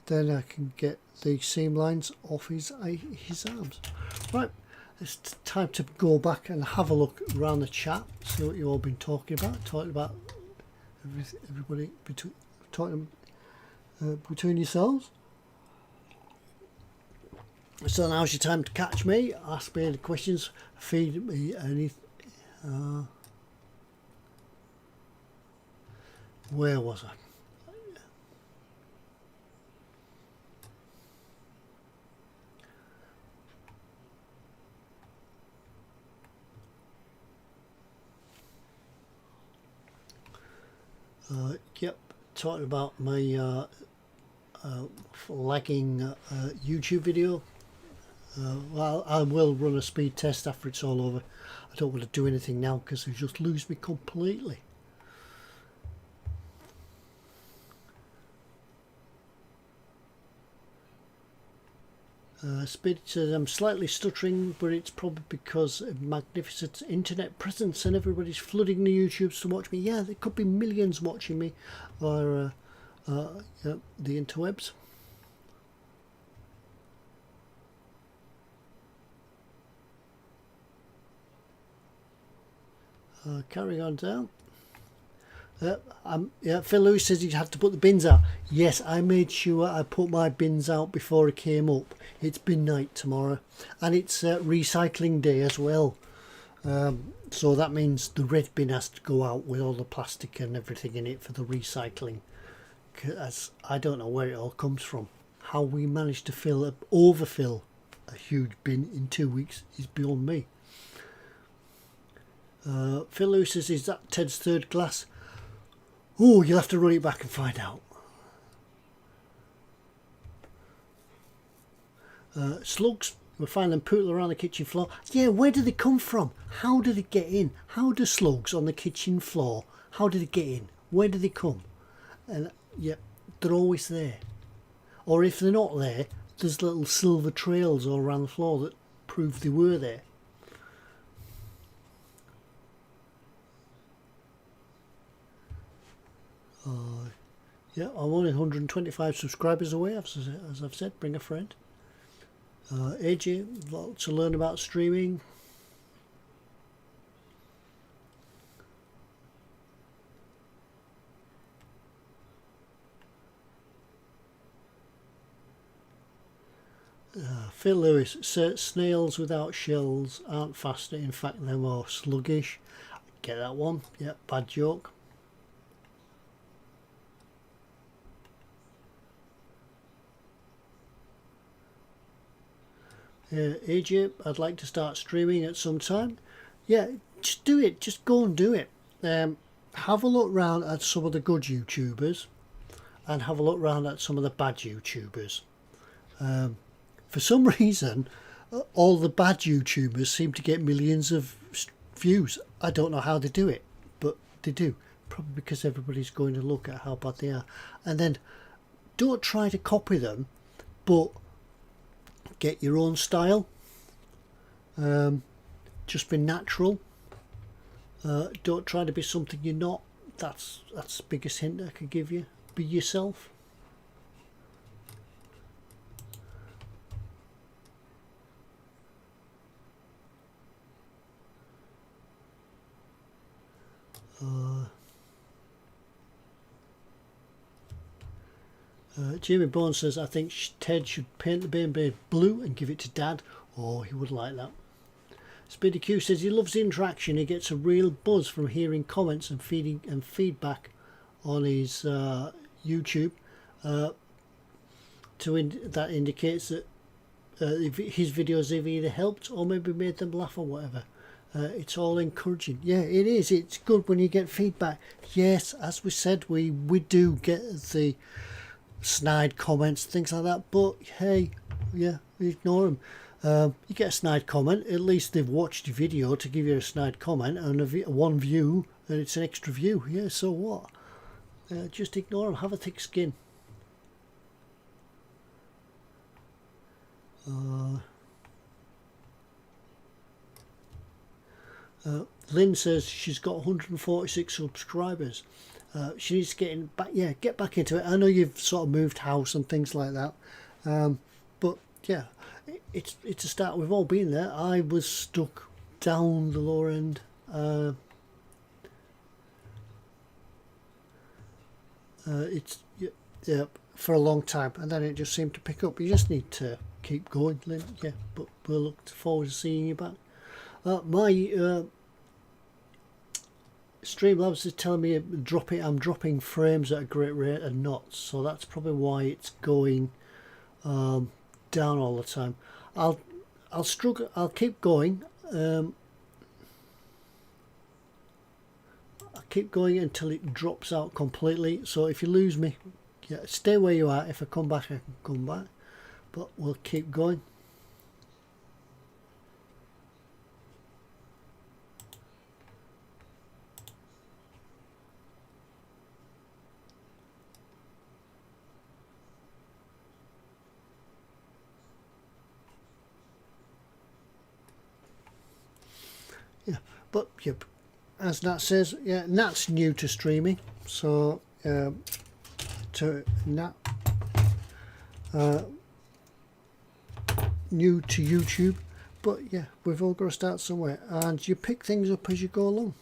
then I can get the seam lines off his arms. Right, it's time to go back and have a look around the chat, see what you've all been talking about everybody between yourselves. So now's your time to catch me, ask me any questions, feed me any. Where was I? Yep, talking about my lagging YouTube video. Well, I will run a speed test after it's all over. I don't want to do anything now because it'll just lose me completely. Speed says I'm slightly stuttering, but it's probably because of magnificent internet presence and everybody's flooding the YouTubes to watch me. Yeah, there could be millions watching me, or the interwebs. Carrying on down. Phil Lewis says he had to put the bins out. Yes, I made sure I put my bins out before I came up. It's bin night tomorrow, and it's recycling day as well. So that means the red bin has to go out with all the plastic and everything in it for the recycling. As I don't know where it all comes from. How we managed to overfill a huge bin in 2 weeks is beyond me. Phil Lewis says, is that Ted's third glass? Oh, you'll have to run it back and find out. Slugs, we find them pootling around the kitchen floor. Yeah, where do they come from? How do they get in? How do slugs on the kitchen floor, how do they get in? Where do they come? And yeah, they're always there. Or if they're not there, there's little silver trails all around the floor that prove they were there. Yeah, I'm only 125 subscribers away, as I've said. Bring a friend. AJ, lots to learn about streaming. Phil Lewis says snails without shells aren't faster, in fact they're more sluggish. Get that one? Yeah, bad joke. AJ, I'd like to start streaming at some time. Yeah, just do it. Just go and do it. Have a look round at some of the good YouTubers and have a look round at some of the bad YouTubers. For some reason, all the bad YouTubers seem to get millions of views. I don't know how they do it, but they do. Probably because everybody's going to look at how bad they are. And then don't try to copy them, but get your own style. Just be natural. Don't try to be something you're not. That's the biggest hint I can give you. Be yourself. Jamie Bourne says, I think Ted should paint the Beyblade blue and give it to Dad. Oh, he would like that. Speedy Q says he loves the interaction. He gets a real buzz from hearing comments and feedback on his YouTube. That indicates that his videos have either helped or maybe made them laugh or whatever. It's all encouraging. Yeah, it is. It's good when you get feedback. Yes, as we said, we do get the snide comments, things like that, but hey, yeah, ignore them. You get a snide comment, at least they've watched your video to give you a snide comment, and one view, and it's an extra view. Yeah, so what? Just ignore them, have a thick skin. Lynn says she's got 146 subscribers. She needs getting back. Yeah, get back into it. I know you've sort of moved house and things like that, but yeah, it's a start. We've all been there. I was stuck down the lower end. It's yeah for a long time, and then it just seemed to pick up. You just need to keep going, Lynn. Yeah, but we'll look forward to seeing you back. My Streamlabs is telling me I'm dropping frames at a great rate and knots, so that's probably why it's going down all the time. I'll struggle. I'll keep going. I'll keep going until it drops out completely. So if you lose me, yeah, stay where you are. If I come back, I can come back, but we'll keep going. Yeah, but yeah, as Nat says, yeah, Nat's new to streaming, so to Nat, new to YouTube, but yeah, we've all got to start somewhere, and you pick things up as you go along.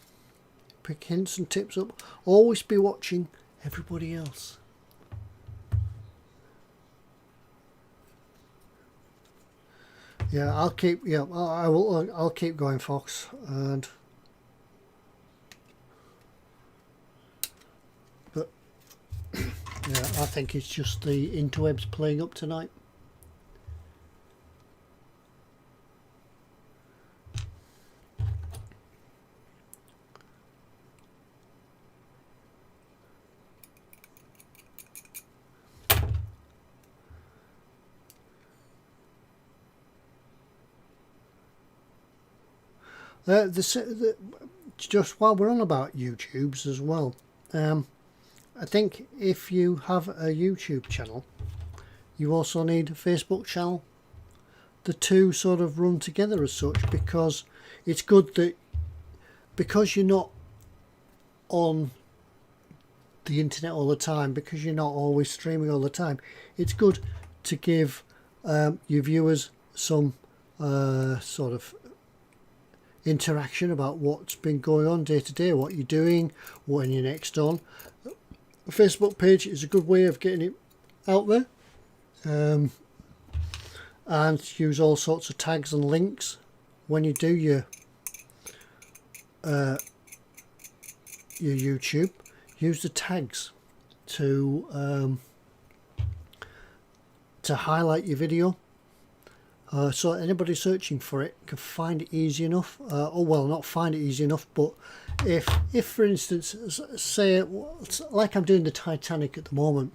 Pick hints and tips up. Always be watching everybody else. Yeah, I'll keep. Yeah, I will. I'll keep going, Fox. And but yeah, I think it's just the interwebs playing up tonight. Just while we're on about YouTubes as well, I think if you have a YouTube channel, you also need a Facebook channel. The two sort of run together as such, because it's good that, because you're not on the internet all the time, because you're not always streaming all the time, it's good to give your viewers some sort of interaction about what's been going on day to day, what you're doing, when you're next on. A Facebook page is a good way of getting it out there, and use all sorts of tags and links when you do your YouTube. Use the tags to highlight your video. So anybody searching for it can find it easy enough. Or well, not find it easy enough, but if for instance, say like I'm doing the Titanic at the moment,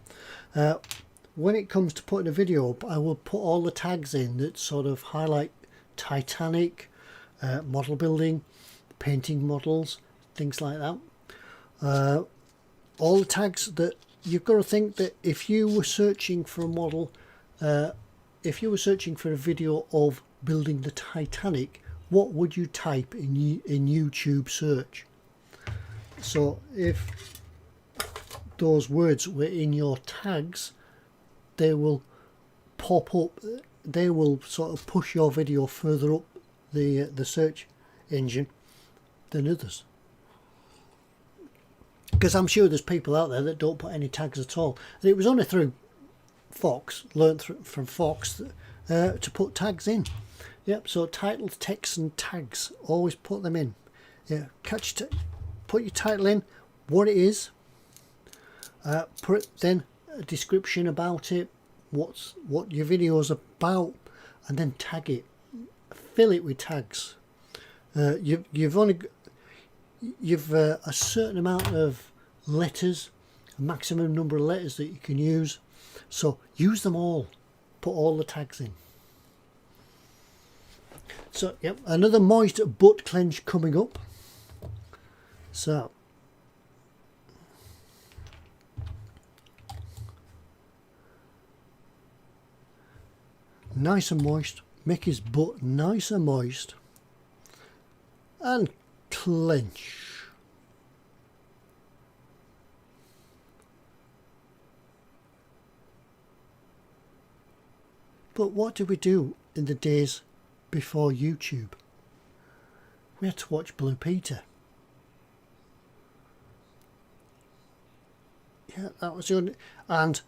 when it comes to putting a video up, I will put all the tags in that sort of highlight Titanic, model building, painting models, things like that. All the tags that you've got to think that if you were searching for a model, if you were searching for a video of building the Titanic, what would you type in YouTube search? So if those words were in your tags, they will pop up, they will sort of push your video further up the search engine than others. because I'm sure there's people out there that don't put any tags at all. And it was only through Fox, learnt from Fox, to put tags in. Yep, so titles, text and tags, always put them in. Yeah, put your title in, what it is, put then a description about it, what your video is about, and then tag it. Fill it with tags. You've a certain amount of letters, a maximum number of letters that you can use, so use them all. Put all the tags in. So yep, another moist butt clench coming up. So nice and moist, make his butt nice and moist, and clench. But what did we do in the days before YouTube? We had to watch Blue Peter. Yeah, that was the only, and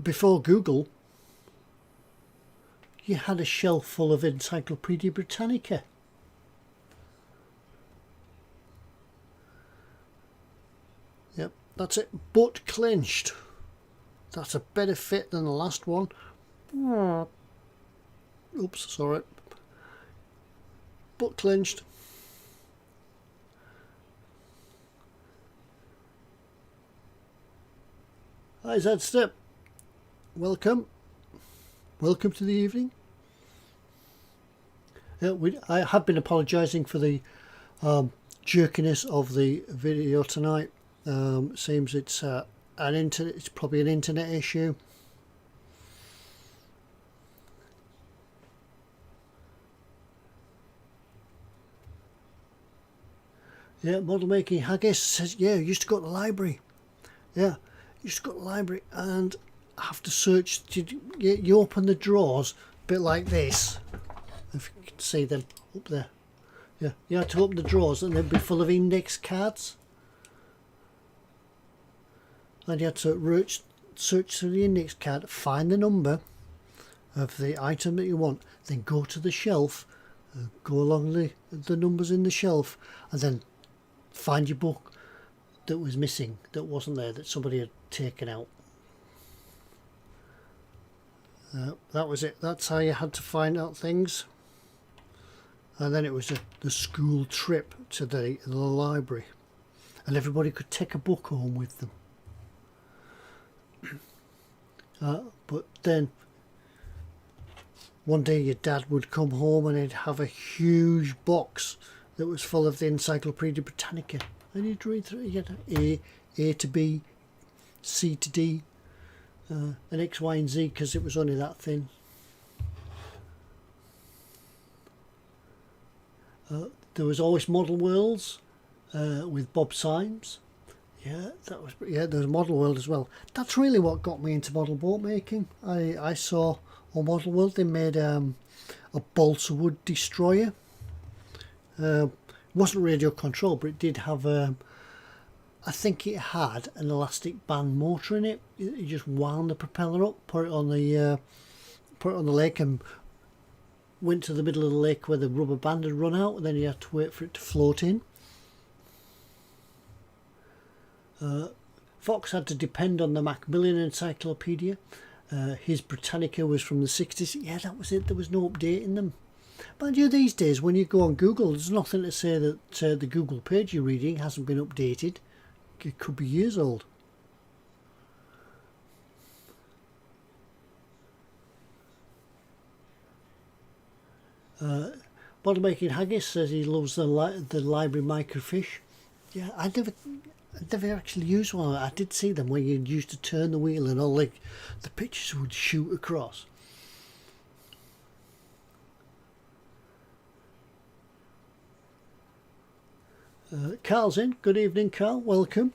before Google, you had a shelf full of Encyclopedia Britannica. Yep, that's it. Butt clenched. That's a better fit than the last one. Oops, sorry. Butt clenched. Hi Zedstep. Welcome. Welcome to the evening. I have been apologising for the jerkiness of the video tonight. Seems it's it's probably an internet issue. Yeah, model making haggis says, yeah, used to go to the library. Yeah, used to go to the library and have to search. You open the drawers a bit like this, if you can see them up there. Yeah, you had to open the drawers and they'd be full of index cards. And you had to search through the index card, find the number of the item that you want, then go to the shelf, go along the numbers in the shelf, and then find your book that was missing, that wasn't there, that somebody had taken out. That was it. That's how you had to find out things. And then it was the school trip to the library, and everybody could take a book home with them. But then one day your dad would come home and he'd have a huge box that was full of the Encyclopedia Britannica, and he'd read through. He had A to B, C to D, and X, Y and Z, because it was only that thin. There was always Model Worlds with Bob Symes. Yeah, there was Model World as well. That's really what got me into model boat making. I saw on Model World they made a balsa wood destroyer. It wasn't radio control, but it did have I think it had an elastic band motor in it. You just wound the propeller up, put it on the lake, and went to the middle of the lake where the rubber band had run out, and then you had to wait for it to float in. Fox had to depend on the Macmillan Encyclopedia. His Britannica was from the 60s. Yeah, that was it. There was no updating them. Mind you, these days when you go on Google, there's nothing to say that the Google page you're reading hasn't been updated. It could be years old. Model Making Haggis says he loves the library microfiche. Yeah, I never actually used one. I did see them where you used to turn the wheel and all the pictures would shoot across. Carl's in. Good evening, Carl. Welcome.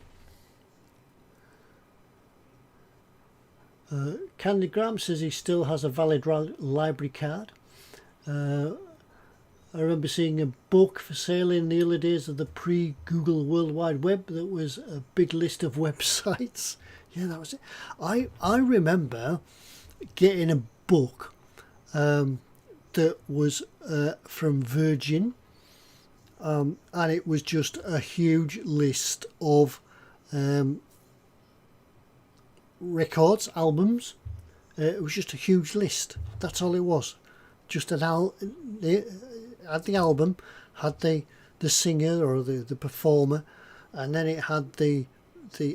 Candygram says he still has a valid library card. I remember seeing a book for sale in the early days of the pre-Google World Wide Web that was a big list of websites. Yeah, that was it. I remember getting a book that was from Virgin, and it was just a huge list of records, albums. It was just a huge list. That's all it was. Just an had the album, had the singer or the performer, and then it had the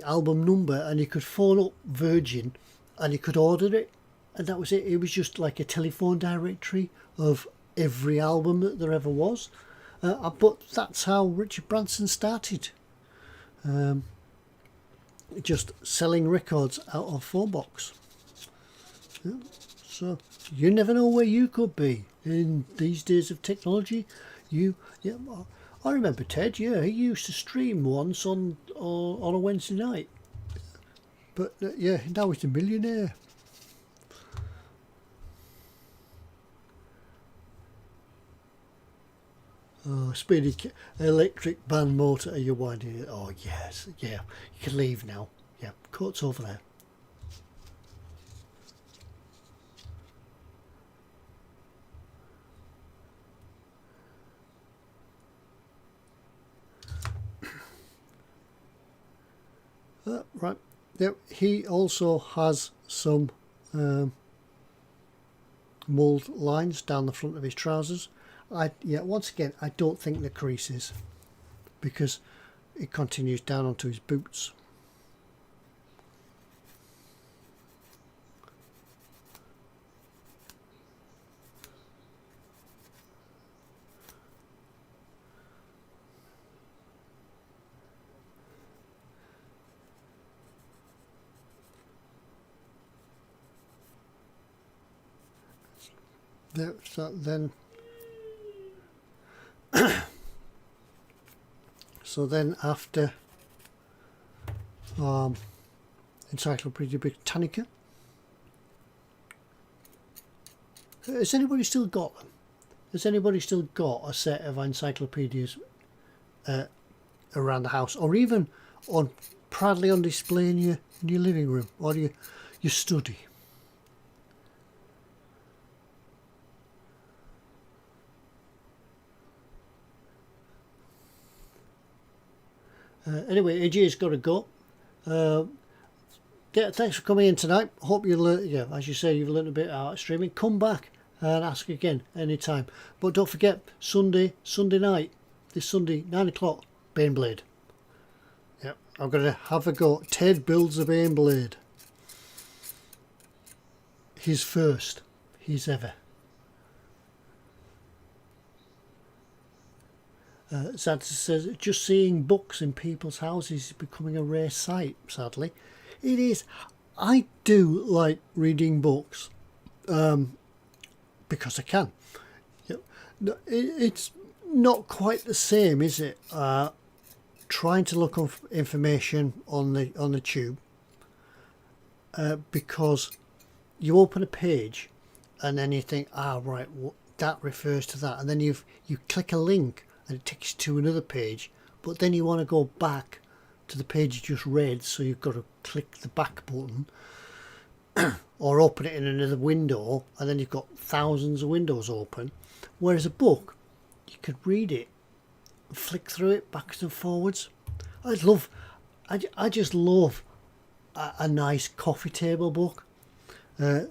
album number, and you could phone up Virgin and you could order it, and that was it. It was just like a telephone directory of every album that there ever was. But that's how Richard Branson started. Just selling records out of phone box. Yeah. So you never know where you could be in these days of technology. I remember Ted. Yeah, he used to stream once on a Wednesday night. But yeah, now he's a millionaire. Oh, speedy electric band motor. Are you winding it? Oh yes, yeah. You can leave now. Yeah, coat's over there. Right. Yep. He also has some mould lines down the front of his trousers. Once again, I don't think the creases, because it continues down onto his boots. So then after Encyclopedia Britannica, has anybody still got them? Has anybody still got a set of encyclopedias around the house, or even proudly on display in your living room or your study? Anyway, AJ's got to go. Thanks for coming in tonight. Hope you learned. Yeah, as you say, you've learned a bit about streaming. Come back and ask again anytime. But don't forget, Sunday night, this Sunday, 9 o'clock, Baneblade. Yep, I'm going to have a go. Ted builds a Baneblade. His first. His ever. Santa says, just seeing books in people's houses is becoming a rare sight, sadly. It is. I do like reading books because I can. It's not quite the same, is it? Trying to look up information on the tube, because you open a page and then you think, right, that refers to that, and then you click a link and it takes you to another page, but then you want to go back to the page you just read, so you've got to click the back button or open it in another window, and then you've got thousands of windows open. Whereas a book, you could read it, flick through it backwards and forwards. I just love a nice coffee table book,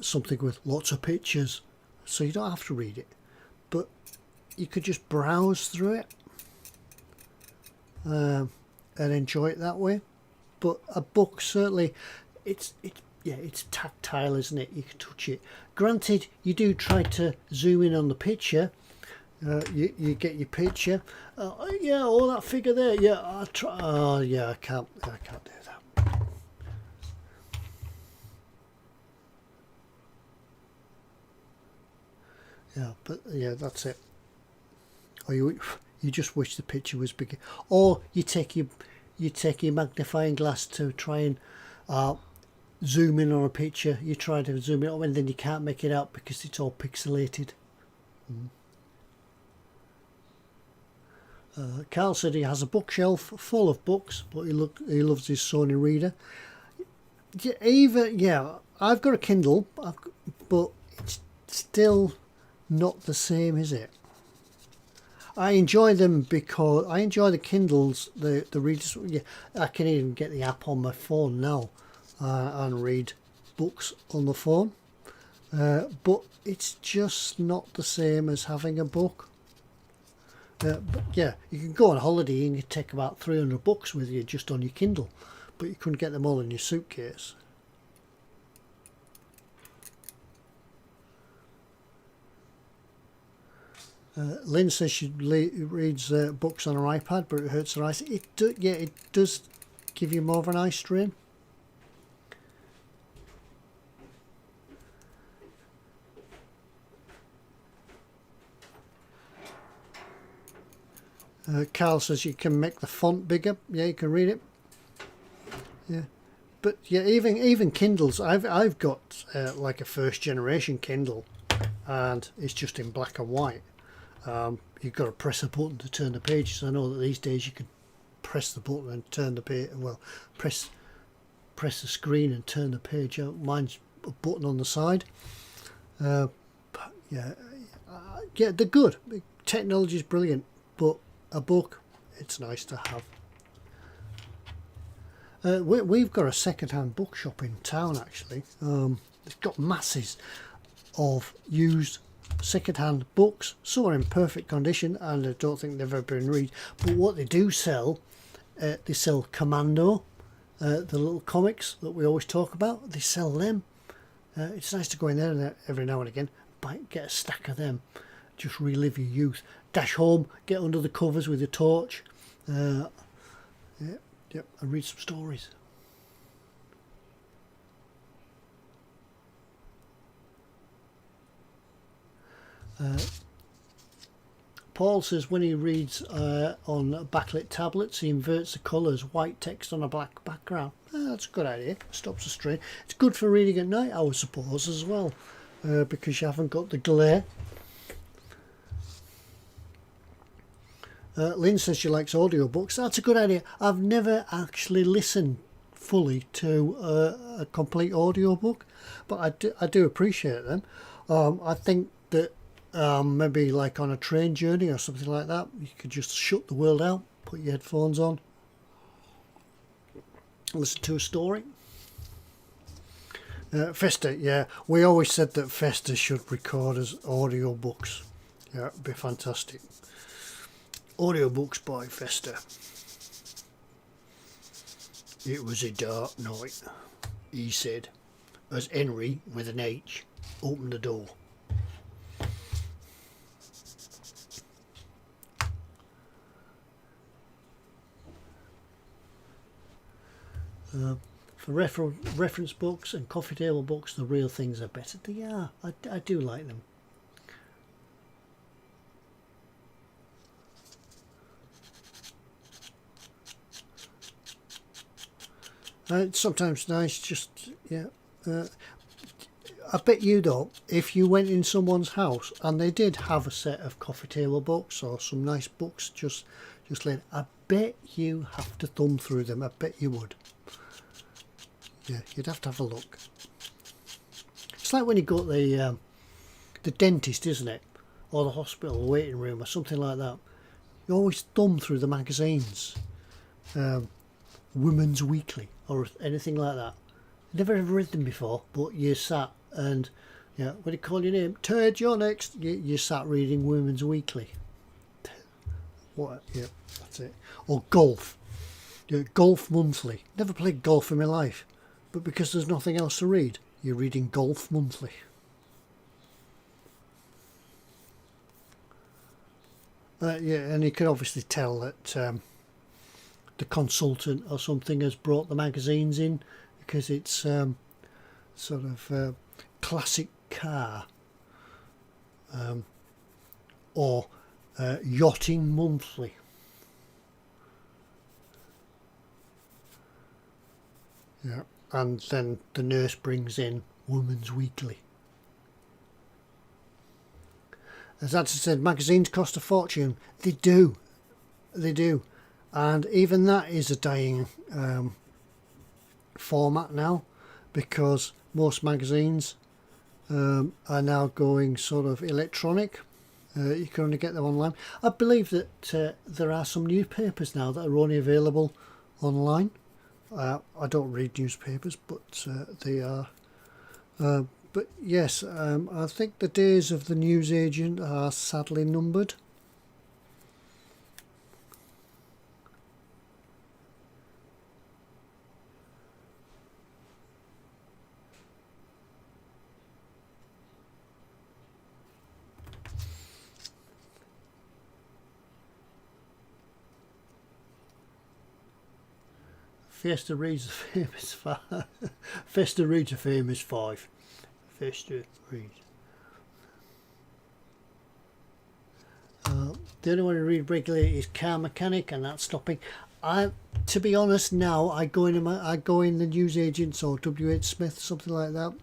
something with lots of pictures, so you don't have to read it, but you could just browse through it and enjoy it that way. But a book, certainly, it's tactile, isn't it? You can touch it. Granted, you do try to zoom in on the picture. You get your picture. That figure there. Yeah, I try. I can't do that. Yeah, but yeah, that's it. Or you just wish the picture was bigger, or you take your magnifying glass to try and zoom in on a picture. You try to zoom it up, and then you can't make it out because it's all pixelated. Carl said he has a bookshelf full of books, but he loves his Sony reader. I've got a Kindle, but it's still not the same, is it? I enjoy them because I enjoy the Kindles, the readers. Yeah, I can even get the app on my phone now and read books on the phone. But it's just not the same as having a book. But yeah, you can go on holiday and you take about 300 books with you just on your Kindle, but you couldn't get them all in your suitcase. Lynn says she reads books on her iPad, but it hurts her eyes. It does give you more of an eye strain. Carl says you can make the font bigger. Yeah, you can read it. Yeah, but yeah, even Kindles. I've got like a first generation Kindle, and it's just in black and white. You've got to press a button to turn the pages. I know that these days you can press the button and turn the page. Well, press the screen and turn the page out. Mine's a button on the side. But yeah, they're good. Technology is brilliant, but a book, it's nice to have. We've got a second-hand bookshop in town actually. It's got masses of used second-hand books. Some are in perfect condition and I don't think they've ever been read, but what they do sell, they sell Commando, the little comics that we always talk about. They sell them. It's nice to go in there every now and again, get a stack of them, just relive your youth. Dash home, get under the covers with your torch, and read some stories. Paul says when he reads on backlit tablets, he inverts the colours, white text on a black background. That's a good idea. Stops the strain. It's good for reading at night, I would suppose, as well, because you haven't got the glare. Lynn says she likes audiobooks. That's a good idea. I've never actually listened fully to a complete audiobook, but I do appreciate them. I think that maybe like on a train journey or something like that, you could just shut the world out, put your headphones on, listen to a story. Festa, yeah, we always said that Festa should record as audiobooks. Yeah, it'd be fantastic. Audiobooks by Festa. It was a dark night, he said, as Henry, with an H, opened the door. For reference books and coffee table books, the real things are better. They are. I do like them. It's sometimes nice just, yeah. I bet you though, if you went in someone's house and they did have a set of coffee table books or some nice books just laid, I bet you have to thumb through them. I bet you would. Yeah, you'd have to have a look. It's like when you go to the dentist, isn't it? Or the hospital waiting room or something like that. You always thumb through the magazines. Women's Weekly or anything like that. Never ever read them before, but you sat and, yeah, what do you call your name? Ted, you're next. You sat reading Women's Weekly. What? Yeah, that's it. Or golf. Yeah, Golf Monthly. Never played golf in my life, but because there's nothing else to read, you're reading Golf Monthly. Yeah, and you can obviously tell that the consultant or something has brought the magazines in because it's sort of classic car or yachting monthly. Yeah, and then the nurse brings in Women's Weekly. As I said, magazines cost a fortune. They do. they do, and even that is a dying format now, because most magazines are now going sort of electronic. You can only get them online. I believe that there are some newspapers now that are only available online. I don't read newspapers, but they are. But yes, I think the days of the newsagent are sadly numbered. Fiesta reads the famous five. Fiesta reads the famous five. Fiesta reads. The only one I read regularly is Car Mechanic, and that's stopping. To be honest, now I go in the newsagents or WH Smith, something like that,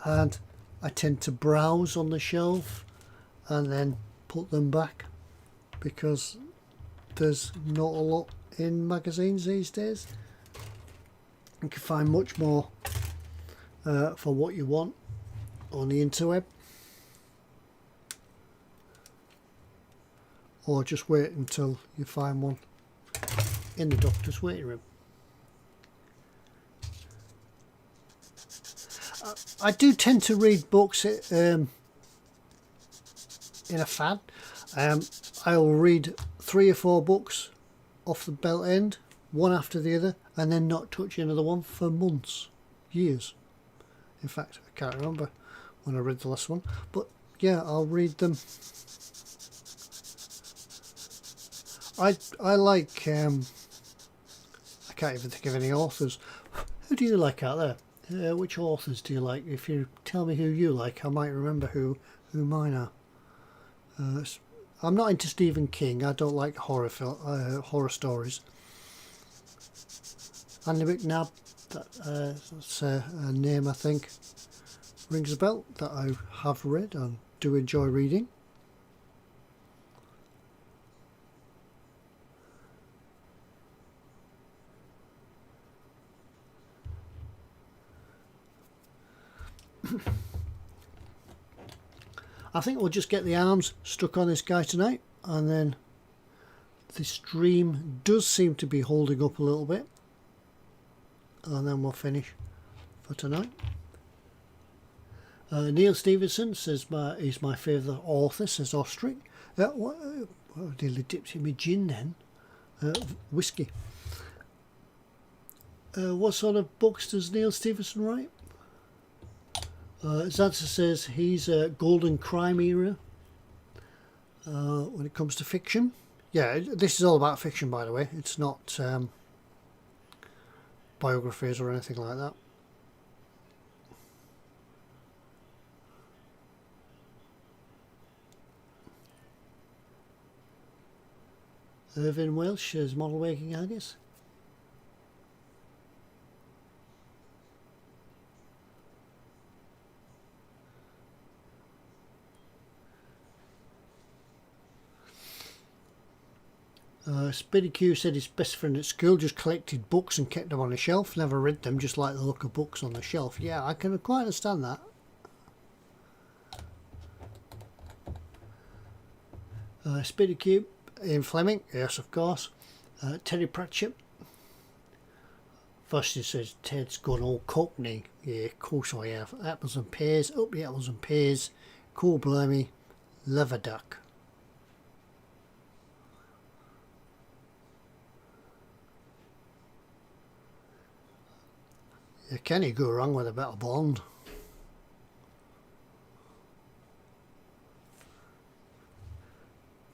and I tend to browse on the shelf and then put them back, because there's not a lot in magazines these days. You can find much more for what you want on the interweb, or just wait until you find one in the doctor's waiting room. I do tend to read books in a fad. I'll read 3 or 4 books off the belt end, one after the other, and then not touch another one for months, years. In fact, I can't remember when I read the last one, but yeah, I'll read them. I like I can't even think of any authors. Who do you like out there? Which authors do you like? If you tell me who you like, I might remember who mine are. I'm not into Stephen King. I don't like horror stories. Andy McNab, that's a name I think rings a bell, that I have read and do enjoy reading. I think we'll just get the arms stuck on this guy tonight, and then the stream does seem to be holding up a little bit, and then we'll finish for tonight. Neil Stevenson says he's my favourite author, says Ostrich. Nearly dipped in my gin then. Whiskey. What sort of books does Neil Stevenson write? Zanza says he's a golden crime era when it comes to fiction. Yeah, this is all about fiction, by the way. It's not biographies or anything like that. Irvine Welsh as model waking Haggis. Speedy Q said his best friend at school just collected books and kept them on a shelf, never read them, just like the look of books on the shelf. Yeah, I can quite understand that. Speedy Q, Ian Fleming, yes of course. Terry Pratchett. First he says Ted's gone all cockney. Yeah, of course I have. Apples and pears, up the apples and pears. Cool blimey, love a duck. You can't go wrong with a bit of blonde.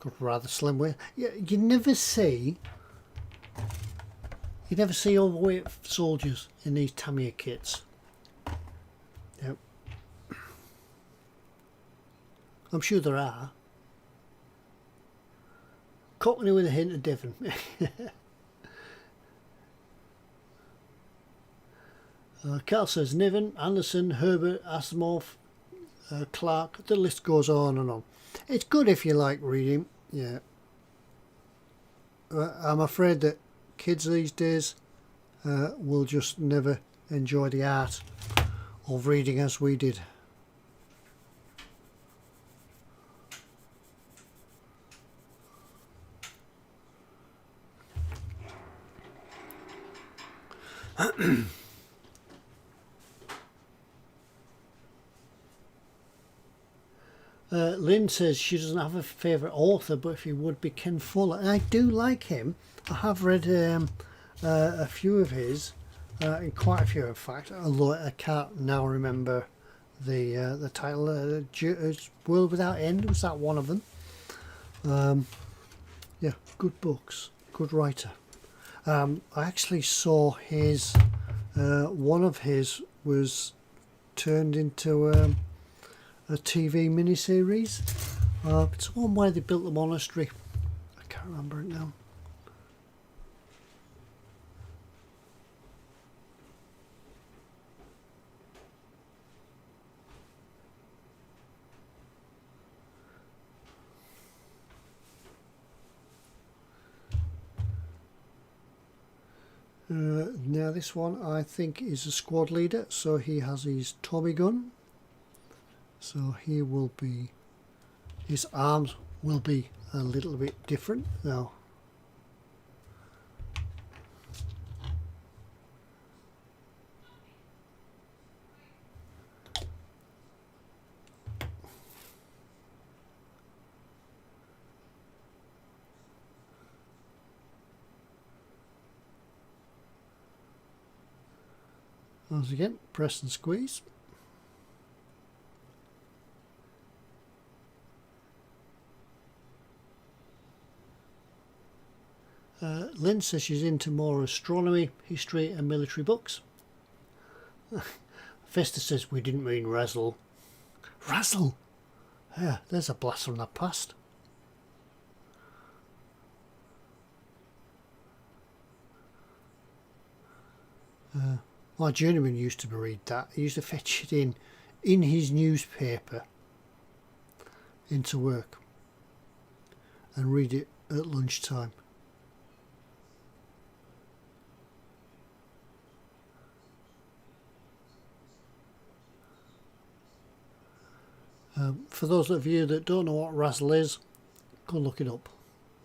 Got rather slim waist. You never see overweight soldiers in these Tamiya kits. Yep. I'm sure there are. Cockney with a hint of Devon. Carl says Niven, Anderson, Herbert, Asimov, Clark. The list goes on and on. It's good if you like reading. Yeah. I'm afraid that kids these days will just never enjoy the art of reading as we did. Lynn says she doesn't have a favourite author, but if he would be Ken Follett. And I do like him. I have read a few of his, quite a few in fact, although I can't now remember the title. World Without End, was that one of them? Yeah, good books, good writer. I actually saw his, one of his was turned into a TV miniseries. It's one where they built the monastery. I can't remember it now. Now this one I think is a squad leader, so he has his Tommy gun. So he will be, his arms will be a little bit different now. Once again, press and squeeze. Lynn says she's into more astronomy, history and military books. Vesta says we didn't mean razzle. Razzle? Yeah, there's a blast from the past. My journeyman used to read that. He used to fetch it in his newspaper into work and read it at lunchtime. For those of you that don't know what Razzle is, go look it up.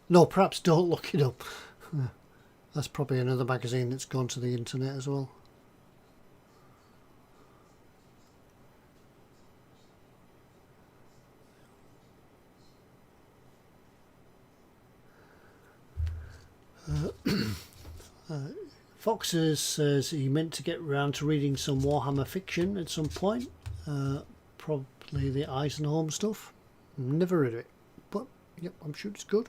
No, perhaps don't look it up. That's probably another magazine that's gone to the internet as well. Fox says he meant to get round to reading some Warhammer fiction at some point. Probably the Eisenholm stuff. Never read it, but yep, I'm sure it's good.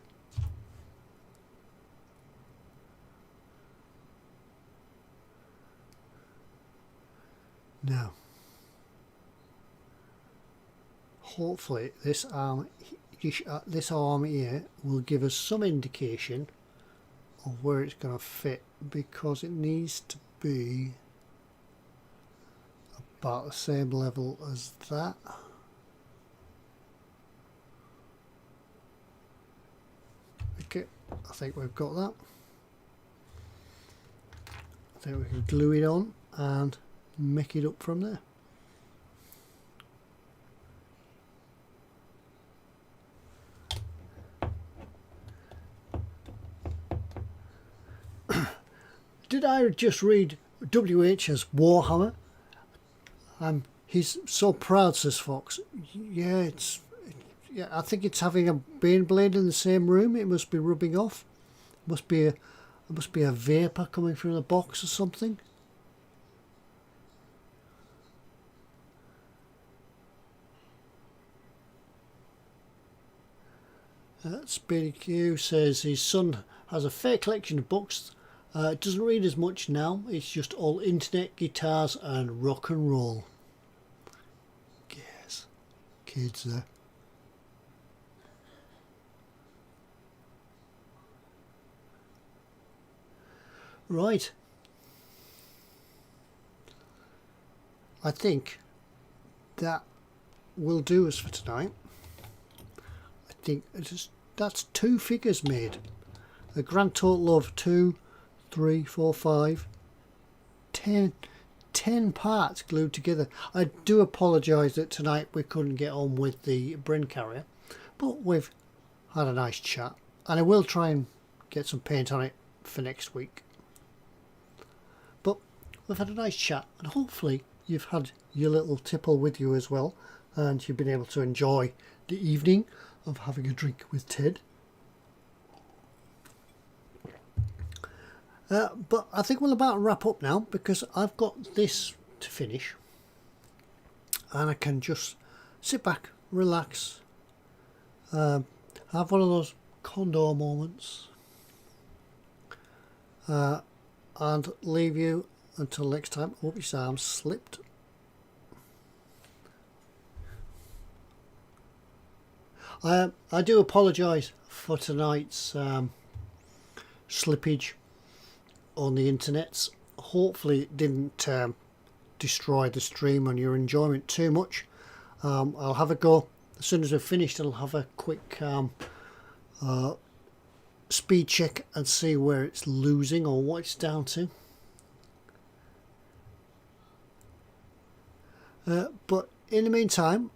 Now, hopefully this arm here will give us some indication of where it's going to fit, because it needs to be about the same level as that. Okay, I think we've got that. I think we can glue it on and make it up from there. Did I just read WH as Warhammer? He's so proud, says Fox. Yeah, I think it's having a Bane blade in the same room. It must be rubbing off. It must be a vapour coming through the box or something. Speedy Q says his son has a fair collection of books. Doesn't read as much now. It's just all internet, guitars and rock and roll. Yes, kids there. Right. I think that will do us for tonight. I think that's 2 figures made. a grand total of 2, 3, 4, 5, 10 parts glued together. I do apologise that tonight we couldn't get on with the Bryn carrier, but we've had a nice chat, and I will try and get some paint on it for next week. But we've had a nice chat, and hopefully you've had your little tipple with you as well, and you've been able to enjoy the evening of having a drink with Ted. But I think we'll about wrap up now, because I've got this to finish, and I can just sit back, relax, have one of those condor moments, and leave you until next time. Hope your arms slipped. I do apologise for tonight's slippage on the internets. Hopefully it didn't destroy the stream and your enjoyment too much. I'll have a go as soon as we've finished. I'll have a quick speed check and see where it's losing or what it's down to. But in the meantime,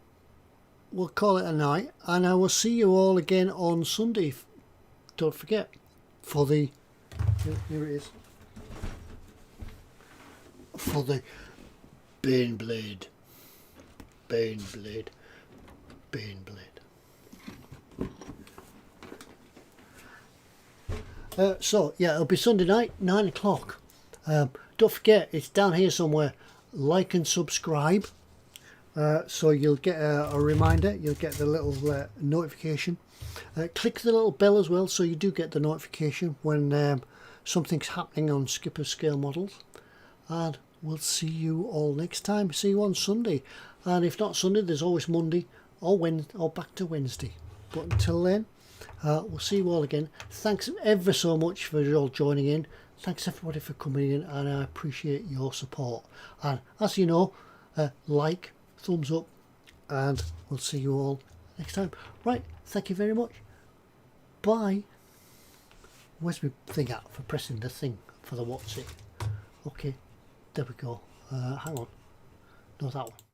we'll call it a night, and I will see you all again on Sunday. Don't forget, for the here it is, for the Bane Blade. So yeah, it'll be Sunday night, 9 o'clock. Don't forget, it's down here somewhere. Like and subscribe, so you'll get a reminder, you'll get the little notification. Click the little bell as well, so you do get the notification when something's happening on Skipper Scale Models. And we'll see you all next time. See you on Sunday, and if not Sunday, there's always Monday or Wednesday, or back to Wednesday. But until then, we'll see you all again. Thanks ever so much for you all joining in. Thanks everybody for coming in, and I appreciate your support. And as you know, like, thumbs up, and we'll see you all next time. Right, thank you very much. Bye. Where's my thing at for pressing the thing for the what's it? Okay, there we go. Hang on. No, that one.